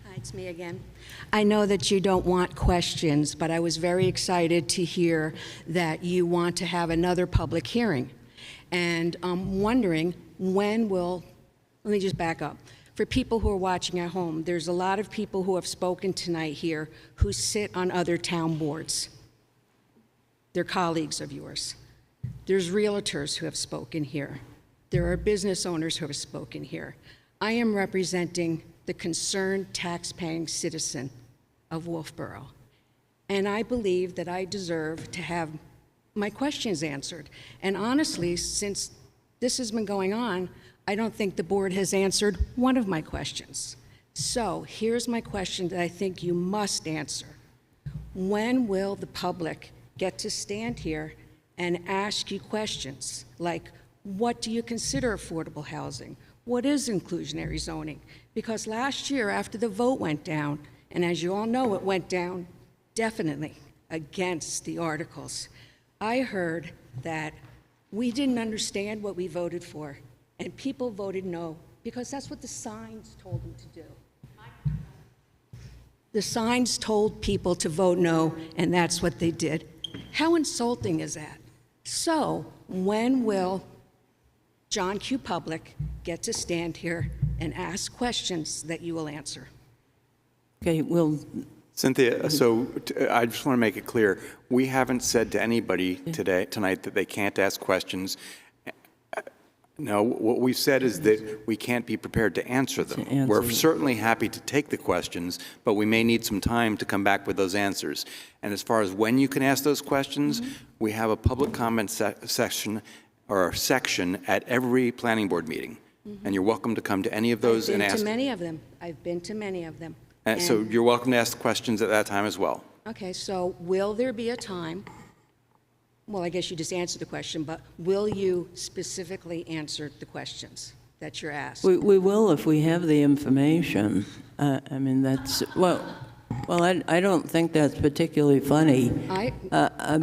Hi, it's me again. I know that you don't want questions, but I was very excited to hear that you want to have another public hearing. And I'm wondering, when will, let me just back up. For people who are watching at home, there's a lot of people who have spoken tonight here who sit on other town boards. They're colleagues of yours. There's realtors who have spoken here. There are business owners who have spoken here. I am representing the concerned tax-paying citizen of Wolfeboro. And I believe that I deserve to have my questions answered. And honestly, since this has been going on, I don't think the board has answered one of my questions. So here's my question that I think you must answer. When will the public get to stand here and ask you questions like, what do you consider affordable housing? What is inclusionary zoning? Because last year, after the vote went down, and as you all know, it went down definitely against the articles, I heard that we didn't understand what we voted for, and people voted no, because that's what the signs told them to do. The signs told people to vote no, and that's what they did. How insulting is that? So, when will John Q. Public get to stand here and ask questions that you will answer? Okay, well, Cynthia, so I just want to make it clear, we haven't said to anybody tonight that they can't ask questions. No, what we've said is that we can't be prepared to answer them. We're certainly happy to take the questions, but we may need some time to come back with those answers. And as far as when you can ask those questions, we have a public comment section at every planning board meeting. And you're welcome to come to any of those and ask. I've been to many of them. I've been to many of them. And so you're welcome to ask questions at that time as well. Okay, so will there be a time, well, I guess you just answered the question, but will you specifically answer the questions that you're asked? we will if we have the information. I mean, that's, well, I don't think that's particularly funny,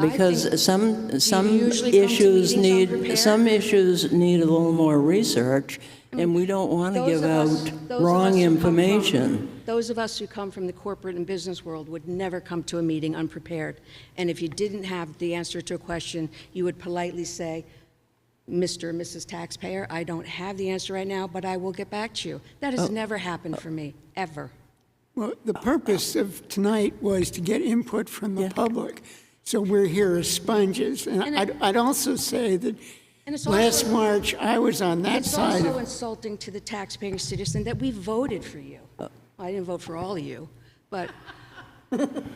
because some issues need a little more research, and we don't want to give out wrong information. Those of us who come from the corporate and business world would never come to a meeting unprepared. And if you didn't have the answer to a question, you would politely say, Mr. and Mrs. Taxpayer. I don't have the answer right now, but I will get back to you. That has never happened for me, ever. Well, the purpose of tonight was to get input from the public. So we're here as sponges. And I'd also say that last March, I was on that side. It's also insulting to the taxpaying citizen that we voted for you. I didn't vote for all of you, but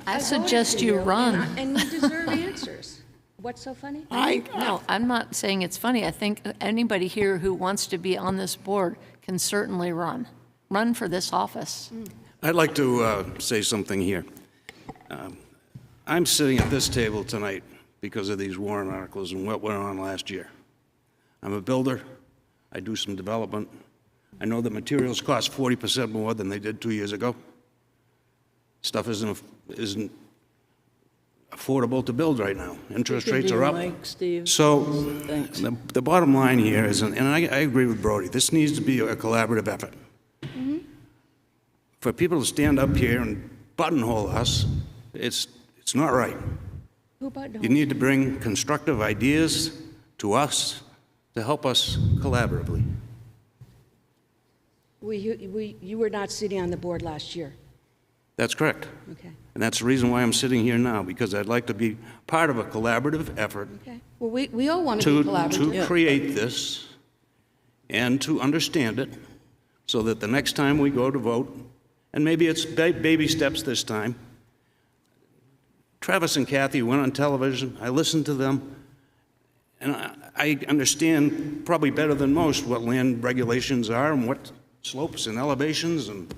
I suggest you run. And you deserve answers. What's so funny? No, I'm not saying it's funny. I think anybody here who wants to be on this board can certainly run. Run for this office. I'd like to say something here. I'm sitting at this table tonight because of these warrant articles and what went on last year. I'm a builder. I do some development. I know that materials cost 40% more than they did 2 years ago. Stuff isn't affordable to build right now. Interest rates are up. So the bottom line here is, and I agree with Brody, this needs to be a collaborative effort. For people to stand up here and buttonhole us, it's not right. You need to bring constructive ideas to us to help us collaboratively. You were not sitting on the board last year. That's correct. Okay. And that's the reason why I'm sitting here now, because I'd like to be part of a collaborative effort Okay. Well, we all want to be collaborative. to create this and to understand it so that the next time we go to vote, and maybe it's baby steps this time. Travis and Kathy went on television. I listened to them. And I understand probably better than most what land regulations are and what slopes and elevations and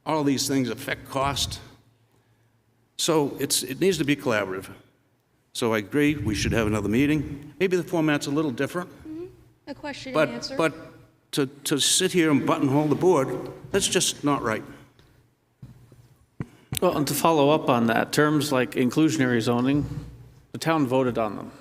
all these things affect cost. So it needs to be collaborative. So I agree, we should have another meeting. Maybe the format's a little different. A question and answer. But to sit here and buttonhole the board, that's just not right. Well, and to follow up on that, terms like inclusionary zoning, the town voted on them.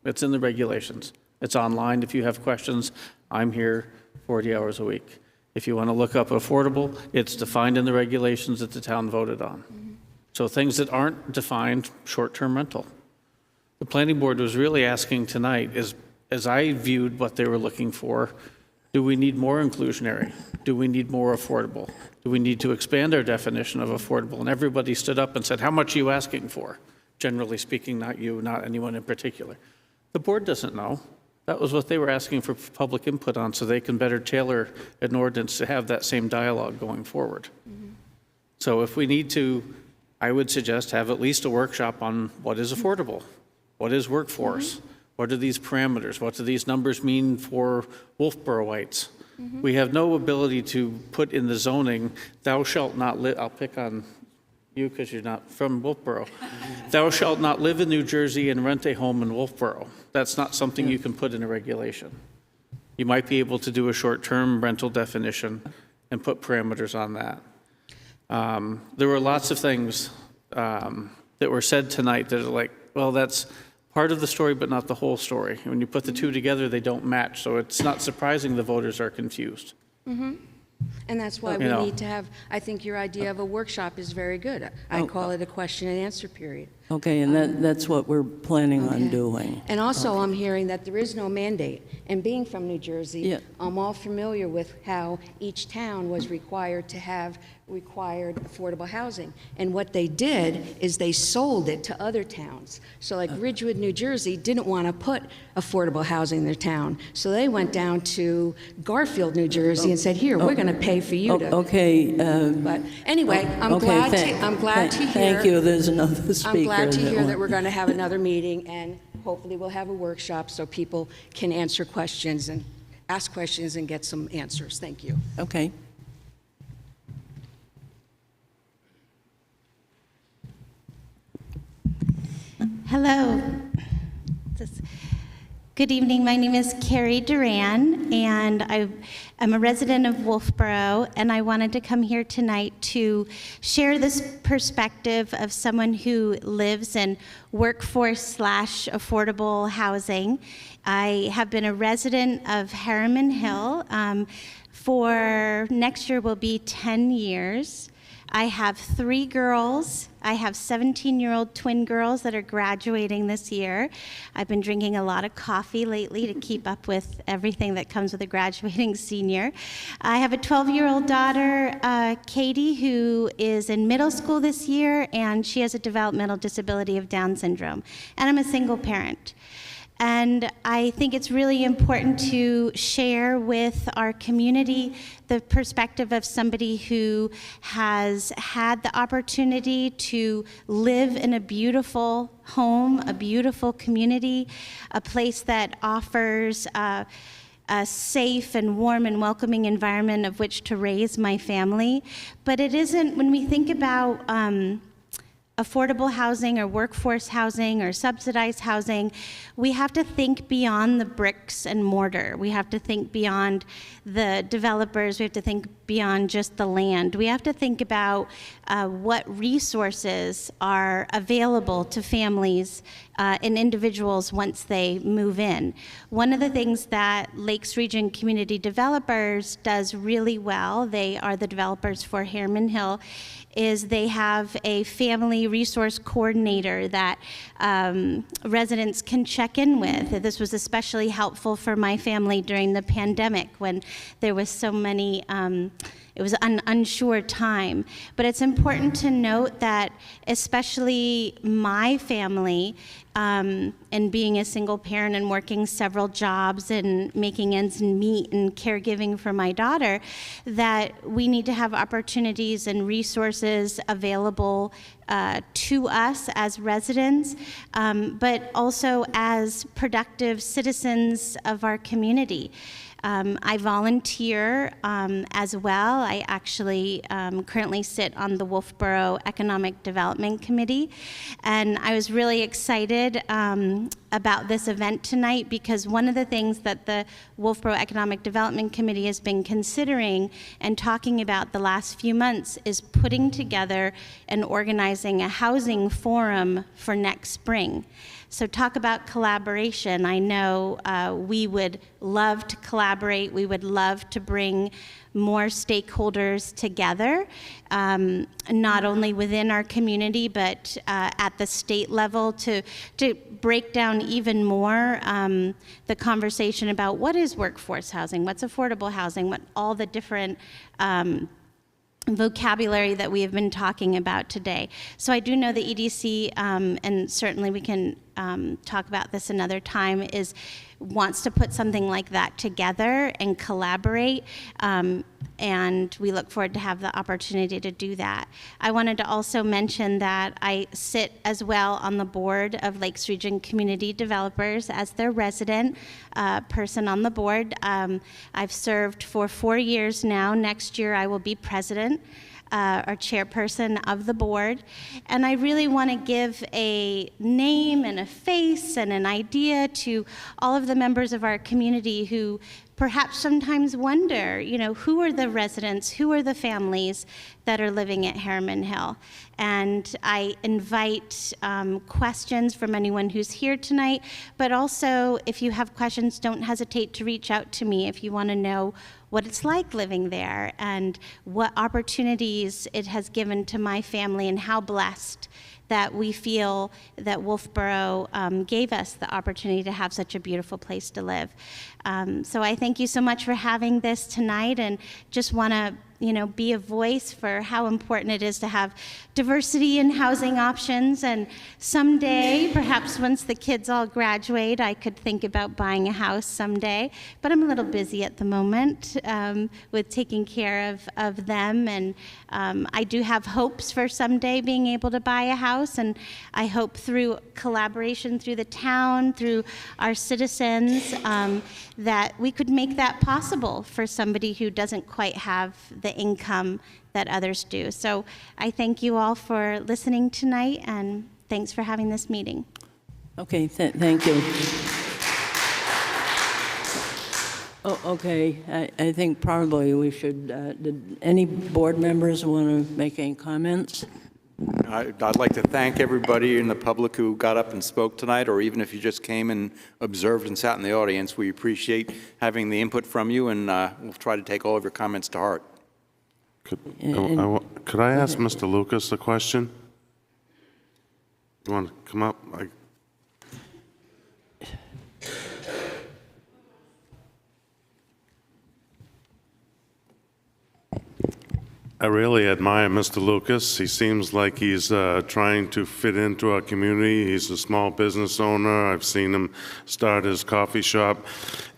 It's in the regulations. It's online. If you have questions, I'm here 40 hours a week. If you want to look up affordable, it's defined in the regulations that the town voted on. So things that aren't defined, short-term rental. The planning board was really asking tonight, as I viewed what they were looking for, do we need more inclusionary? Do we need more affordable? Do we need to expand our definition of affordable? And everybody stood up and said, how much are you asking for? Generally speaking, not you, not anyone in particular. The board doesn't know. That was what they were asking for public input on, so they can better tailor an ordinance to have that same dialogue going forward. So if we need to, I would suggest have at least a workshop on what is affordable, what is workforce, what are these parameters, what do these numbers mean for Wolfeboroites? We have no ability to put in the zoning, thou shalt not live, I'll pick on you because you're not from Wolfeboro. Thou shalt not live in New Jersey and rent a home in Wolfeboro. That's not something you can put in a regulation. You might be able to do a short-term rental definition and put parameters on that. There were lots of things that were said tonight that are like, well, that's part of the story, but not the whole story. When you put the two together, they don't match. So it's not surprising the voters are confused. And that's why we need to have, I think your idea of a workshop is very good. I call it a question and answer period. Okay, and that's what we're planning on doing. And also, I'm hearing that there is no mandate. And being from New Jersey, I'm all familiar with how each town was required to have required affordable housing. And what they did is they sold it to other towns. So like Ridgewood, New Jersey didn't want to put affordable housing in their town. So they went down to Garfield, New Jersey and said, here, we're going to pay for you to. Okay. But anyway, I'm glad to hear. Thank you. There's another speaker. I'm glad to hear that we're going to have another meeting, and hopefully we'll have a workshop so people can answer questions and ask questions and get some answers. Thank you. Okay. Hello. Good evening. My name is Carrie Duran, and I'm a resident of Wolfeboro, and I wanted to come here tonight to share this perspective of someone who lives in workforce/affordable housing. I have been a resident of Harriman Hill for next year will be 10 years. I have 3 girls. I have 17-year-old twin girls that are graduating this year. I've been drinking a lot of coffee lately to keep up with everything that comes with a graduating senior. I have a 12-year-old daughter, Katie, who is in middle school this year, and she has a developmental disability of Down syndrome. And I'm a single parent. And I think it's really important to share with our community the perspective of somebody who has had the opportunity to live in a beautiful home, a beautiful community, a place that offers a safe and warm and welcoming environment of which to raise my family. But it isn't, when we think about affordable housing or workforce housing or subsidized housing, we have to think beyond the bricks and mortar. We have to think beyond the developers. We have to think beyond just the land. We have to think about what resources are available to families and individuals once they move in. One of the things that Lakes Region Community Developers does really well, they are the developers for Harriman Hill, is they have a family resource coordinator that residents can check in with. This was especially helpful for my family during the pandemic when there was so many, it was an unsure time. But it's important to note that especially my family, and being a single parent and working several jobs and making ends meet and caregiving for my daughter, that we need to have opportunities and resources available to us as residents, but also as productive citizens of our community. I volunteer as well. I actually currently sit on the Wolfeboro Economic Development Committee, and I was really excited about this event tonight because one of the things that the Wolfeboro Economic Development Committee has been considering and talking about the last few months is putting together and organizing a housing forum for next spring. So talk about collaboration. I know we would love to collaborate. We would love to bring more stakeholders together, not only within our community, but at the state level to break down even more the conversation about what is workforce housing, what's affordable housing, what all the different vocabulary that we have been talking about today. So I do know the EDC, and certainly we can talk about this another time, wants to put something like that together and collaborate, and we look forward to have the opportunity to do that. I wanted to also mention that I sit as well on the board of Lakes Region Community Developers as their resident person on the board. I've served for 4 years now. Next year I will be president or chairperson of the board. And I really want to give a name and a face and an idea to all of the members of our community who perhaps sometimes wonder, who are the residents, who are the families that are living at Harriman Hill? And I invite questions from anyone who's here tonight, but also if you have questions, don't hesitate to reach out to me if you want to know what it's like living there and what opportunities it has given to my family and how blessed that we feel that Wolfeboro gave us the opportunity to have such a beautiful place to live. So I thank you so much for having this tonight, and just want to be a voice for how important it is to have diversity in housing options. And someday, perhaps once the kids all graduate, I could think about buying a house someday. But I'm a little busy at the moment with taking care of them. And I do have hopes for someday being able to buy a house. And I hope through collaboration through the town, through our citizens, that we could make that possible for somebody who doesn't quite have the income that others do. So I thank you all for listening tonight, and thanks for having this meeting. Okay, thank you. Okay, I think probably we should, did any board members want to make any comments? I'd like to thank everybody in the public who got up and spoke tonight, or even if you just came and observed and sat in the audience. We appreciate having the input from you, and we'll try to take all of your comments to heart. Could Could I ask Mr. Lucas a question? You want to come up? I really admire Mr. Lucas. He seems like he's trying to fit into our community. He's a small business owner. I've seen him start his coffee shop.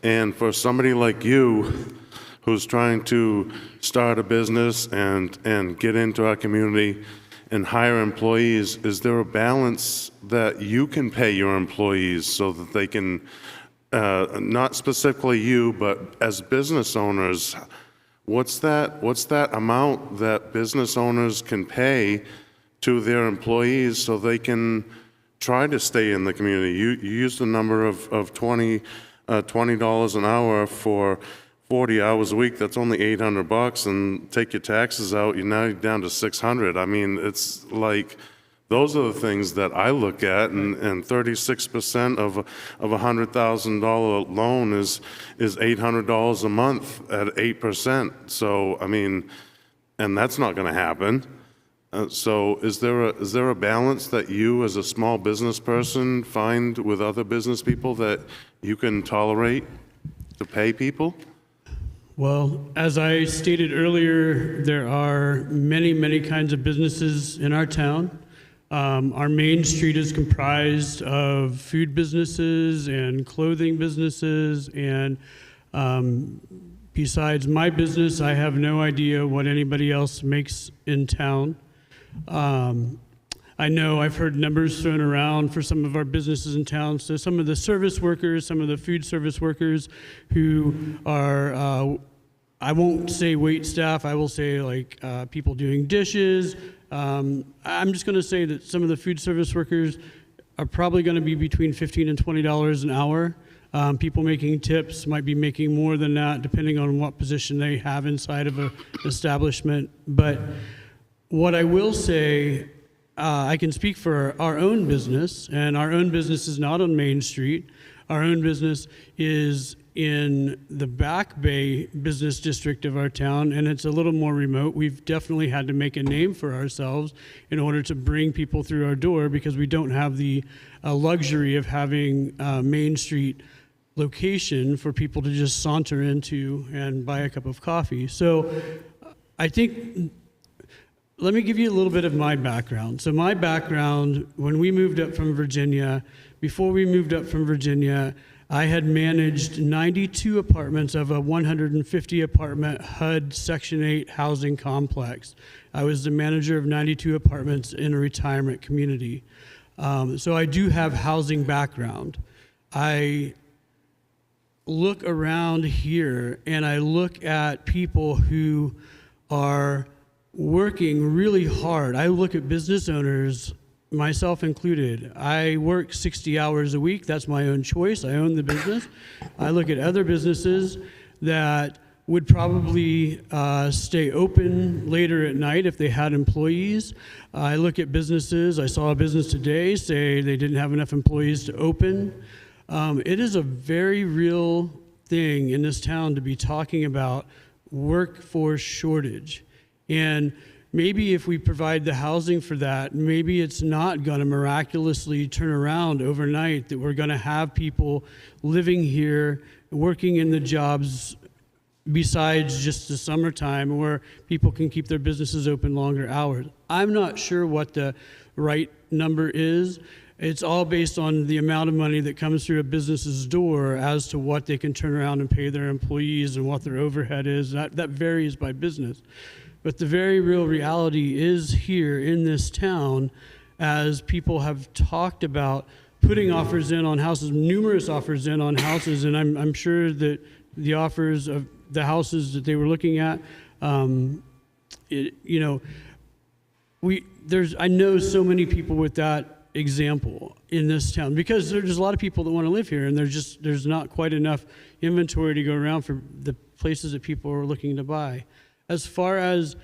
And for somebody like you, who's trying to start a business and get into our community and hire employees, is there a balance that you can pay your employees so that they can, not specifically you, but as business owners, what's that amount that business owners can pay to their employees so they can try to stay in the community? You used the number of $20 an hour for 40 hours a week. That's only $800, and take your taxes out, you're now down to $600. I mean, it's like, those are the things that I look at, and 36% of a $100,000 loan is $800 a month at 8%. So, I mean, and that's not going to happen. So is there a balance that you as a small business person find with other business people that you can tolerate to pay people? Well, as I stated earlier, there are many, many kinds of businesses in our town. Our main street is comprised of food businesses and clothing businesses, and besides my business, I have no idea what anybody else makes in town. I know I've heard numbers thrown around for some of our businesses in town. So some of the service workers, some of the food service workers who are, I won't say wait staff, I will say like people doing dishes. I'm just going to say that some of the food service workers are probably going to be between $15 and $20 an hour. People making tips might be making more than that, depending on what position they have inside of an establishment. But what I will say, I can speak for our own business, and our own business is not on Main Street. Our own business is in the Back Bay business district of our town, and it's a little more remote. We've definitely had to make a name for ourselves in order to bring people through our door, because we don't have the luxury of having a Main Street location for people to just saunter into and buy a cup of coffee. So I think, let me give you a little bit of my background. So my background, when we moved up from Virginia, before we moved up from Virginia, I had managed 92 apartments of a 150 apartment HUD Section 8 housing complex. I was the manager of 92 apartments in a retirement community. So I do have housing background. I look around here and I look at people who are working really hard. I look at business owners, myself included. I work 60 hours a week. That's my own choice. I own the business. I look at other businesses that would probably stay open later at night if they had employees. I look at businesses. I saw a business today say they didn't have enough employees to open. It is a very real thing in this town to be talking about workforce shortage. And maybe if we provide the housing for that, maybe it's not going to miraculously turn around overnight, that we're going to have people living here, working in the jobs besides just the summertime, where people can keep their businesses open longer hours. I'm not sure what the right number is. It's all based on the amount of money that comes through a business's door as to what they can turn around and pay their employees and what their overhead is. That varies by business. But the very real reality is here in this town, as people have talked about putting offers in on houses, numerous offers in on houses, and I'm sure that the offers of the houses that they were looking at, I know so many people with that example in this town, because there's a lot of people that want to live here, and there's not quite enough inventory to go around for the places that people are looking to buy. As far as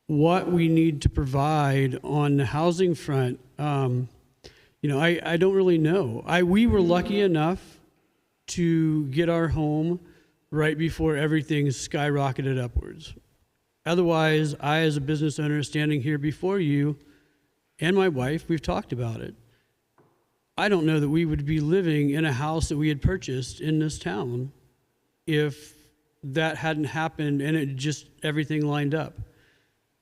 what we need to provide on the housing front, I don't really know. We were lucky enough to get our home right before everything skyrocketed upwards. Otherwise, I, as a business owner standing here before you and my wife, we've talked about it. I don't know that we would be living in a house that we had purchased in this town if that hadn't happened and it just everything lined up.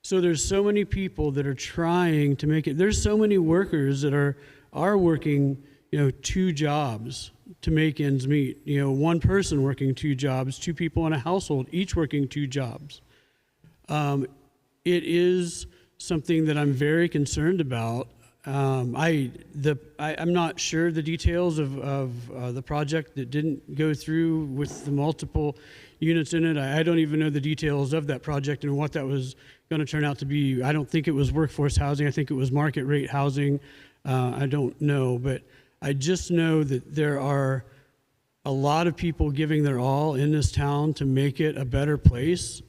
So there's so many people that are trying to make it. There's so many workers that are working, 2 jobs to make ends meet. One person working 2 jobs, 2 people in a household, each working 2 jobs. It is something that I'm very concerned about. I'm not sure the details of the project that didn't go through with the multiple units in it. I don't even know the details of that project and what that was going to turn out to be. I don't think it was workforce housing. I think it was market rate housing. I don't know, but I just know that there are a lot of people giving their all in this town to make it a better place.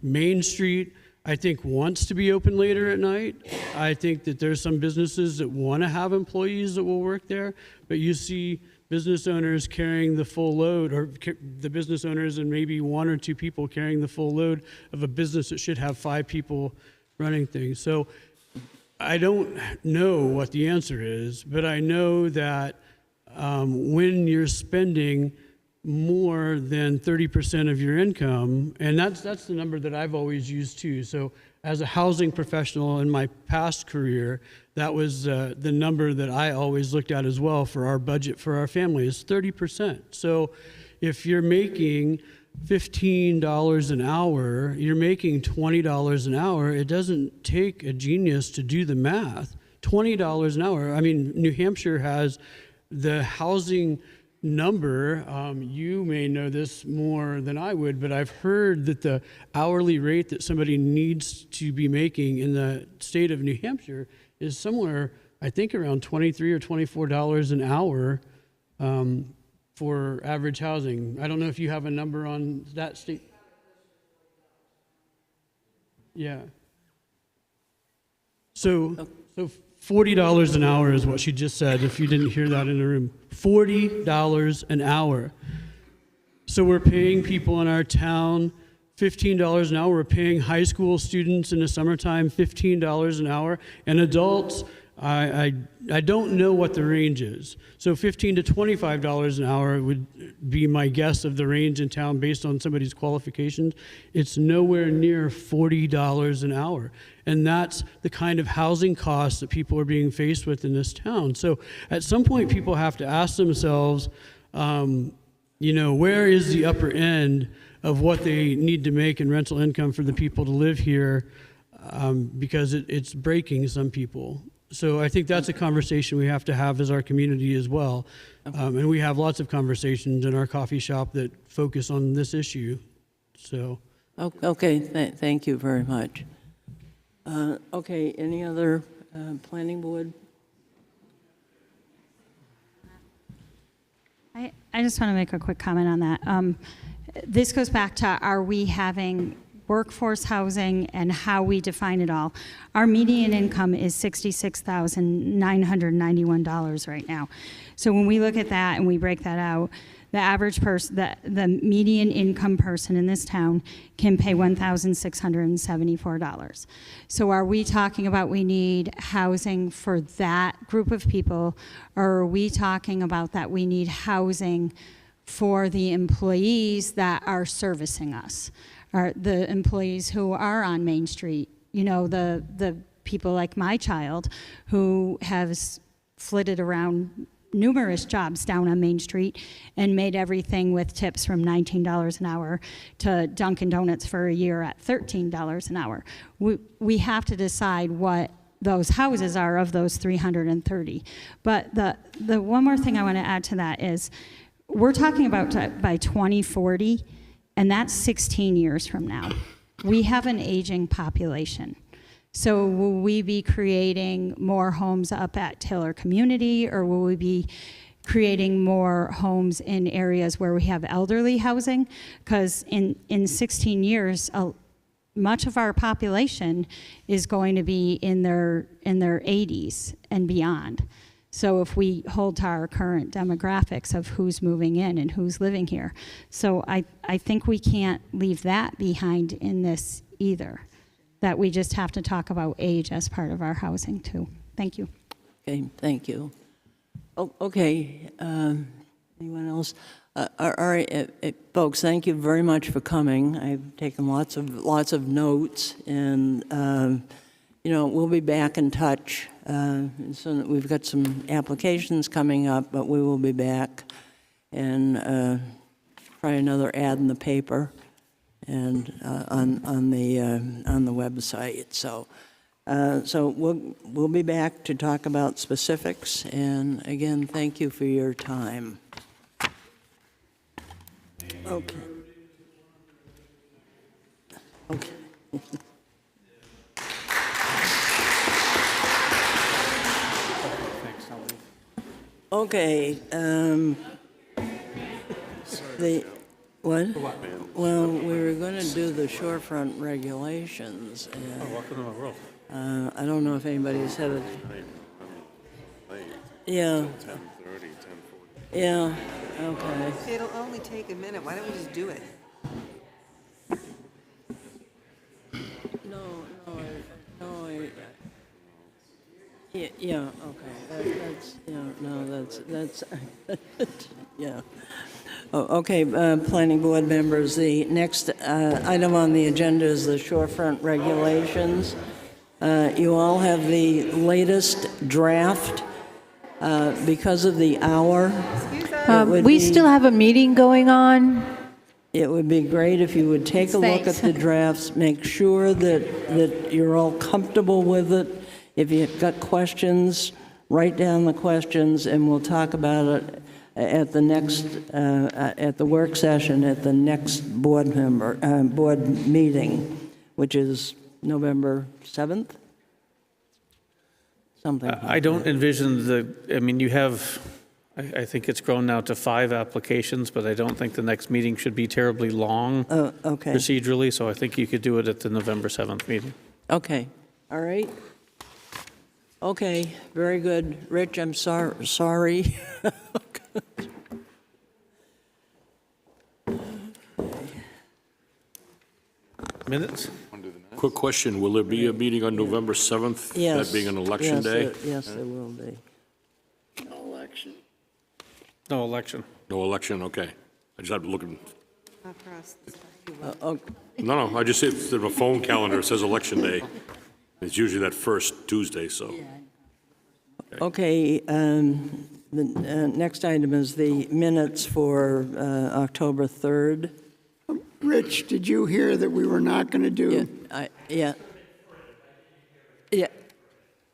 Main Street, I think, wants to be open later at night. I think that there's some businesses that want to have employees that will work there, but you see business owners carrying the full load, or the business owners and maybe 1 or 2 people carrying the full load of a business that should have 5 people running things. So I don't know what the answer is, but I know that when you're spending more than 30% of your income, and that's the number that I've always used too. So as a housing professional in my past career, that was the number that I always looked at as well for our budget for our family is 30%. So if you're making $15 an hour, you're making $20 an hour. It doesn't take a genius to do the math. $20 an hour. I mean, New Hampshire has the housing number. You may know this more than I would, but I've heard that the hourly rate that somebody needs to be making in the state of New Hampshire is somewhere, I think, around $23 or $24 an hour for average housing. I don't know if you have a number on that state. Yeah. So $40 an hour is what she just said, if you didn't hear that in the room. $40 an hour. So we're paying people in our town $15 an hour. We're paying high school students in the summertime $15 an hour. And adults, I don't know what the range is. So $15 to $25 an hour would be my guess of the range in town based on somebody's qualifications. It's nowhere near $40 an hour. And that's the kind of housing costs that people are being faced with in this town. So at some point, people have to ask themselves, where is the upper end of what they need to make in rental income for the people to live here, because it's breaking some people. So I think that's a conversation we have to have as our community as well. And we have lots of conversations in our coffee shop that focus on this issue. So. Okay, thank you very much. Okay, any other planning board? I just want to make a quick comment on that. This goes back to, are we having workforce housing and how we define it all? Our median income is $66,991 right now. So when we look at that and we break that out, the average person, the median income person in this town can pay $1,674. So are we talking about we need housing for that group of people, or are we talking about that we need housing for the employees that are servicing us, or the employees who are on Main Street? The people like my child who has flitted around numerous jobs down on Main Street and made everything with tips from $19 an hour to Dunkin' Donuts for a year at $13 an hour. We have to decide what those houses are of those 330. But the one more thing I want to add to that is we're talking about by 2040, and that's 16 years from now. We have an aging population. So will we be creating more homes up at Taylor Community, or will we be creating more homes in areas where we have elderly housing? Because in 16 years, much of our population is going to be in their 80s and beyond. So if we hold to our current demographics of who's moving in and who's living here. So I think we can't leave that behind in this either. That we just have to talk about age as part of our housing too. Thank you. Okay, thank you. Oh, okay, anyone else? All right, folks, thank you very much for coming. I've taken lots of notes, and you know, we'll be back in touch. So we've got some applications coming up, but we will be back and try another ad in the paper and on the website. So we'll be back to talk about specifics. And again, thank you for your time. Okay. Okay. Okay. The what? Well, we were going to do the shorefront regulations. And, I don't know if anybody's had a. Yeah. 10:30, 10:40. Yeah. Okay. It'll only take a minute. Why don't we just do it? Yeah, okay, that's, yeah. Oh, okay, planning board members, the next item on the agenda is the shorefront regulations. You all have the latest draft. Because of the hour, we still have a meeting going on. It would be great if you would take a look at the drafts, make sure that you're all comfortable with it. If you've got questions, write down the questions, and we'll talk about it at the next, at the work session at the next board meeting, which is November 7th? Something. I don't envision I mean, you have, I think it's grown now to 5 applications, but I don't think the next meeting should be terribly long okay. procedurally, so I think you could do it at the November 7th meeting. Okay, all right. Okay, very good. Rich, I'm sorry. Minutes? Quick question, will there be a meeting on November 7th? Yes. That being an election Yes, day? Yes, there will be. No election. No election. No election, okay. I just had to look at, Oh, no, I just see it's a phone calendar, it says election day. It's usually that first Tuesday, so. okay, the next item is the minutes for October 3rd. Rich, did you hear that we were not going to do? Yeah.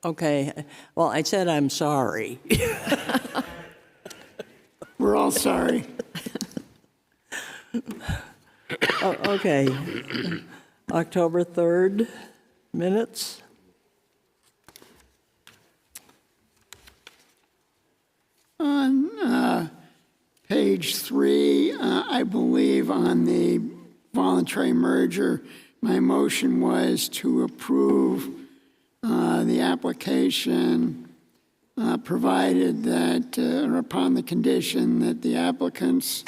Okay. Well, I said I'm sorry. We're all sorry. Okay. October 3rd minutes. On page 3, I believe on the voluntary merger, my motion was to approve the application provided that, or upon the condition that the applicants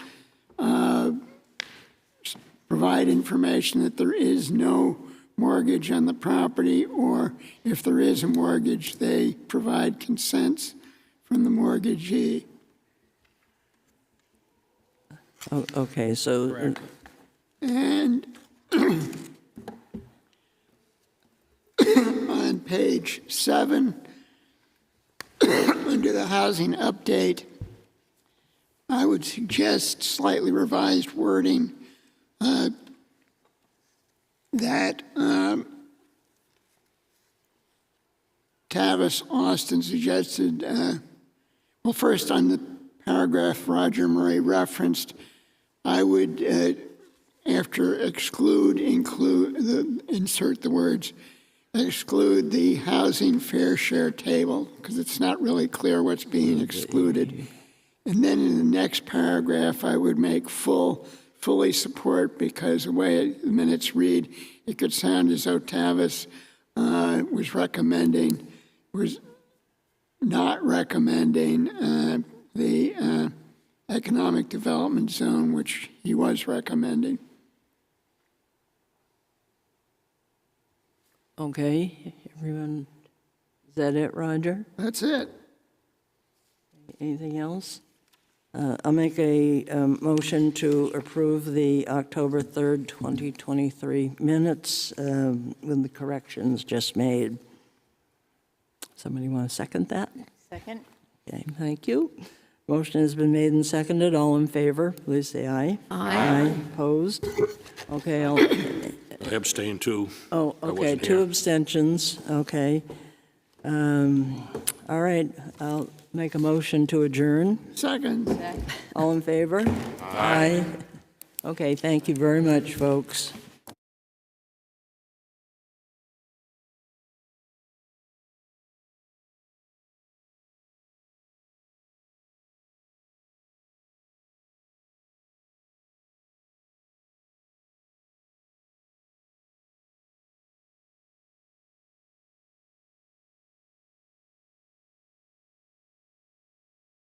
provide information that there is no mortgage on the property, or if there is a mortgage, they provide consents from the mortgagee. Oh, okay, so. And on page 7, under the housing update, I would suggest slightly revised wording that Tavis Austin suggested, well, first on the paragraph Roger Murray referenced, I would, after exclude, insert the words, exclude the housing fair share table, because it's not really clear what's being excluded. And then in the next paragraph, I would make fully support, because the way the minutes read, it could sound as though Tavis was not recommending the economic development zone, which he was recommending. Okay, everyone, is that it, Roger? That's it. Anything else? I'll make a motion to approve the October 3rd, 2023 minutes with the corrections just made. Somebody want to second that? Second. Okay, thank you. Motion has been made and seconded. All in favor, please say aye. Aye. Opposed? Okay, I abstain too. oh, I okay, wasn't 2 here. abstentions, okay. All right, I'll make a motion to adjourn. Second. All in favor? Aye. Okay, thank you very much, folks.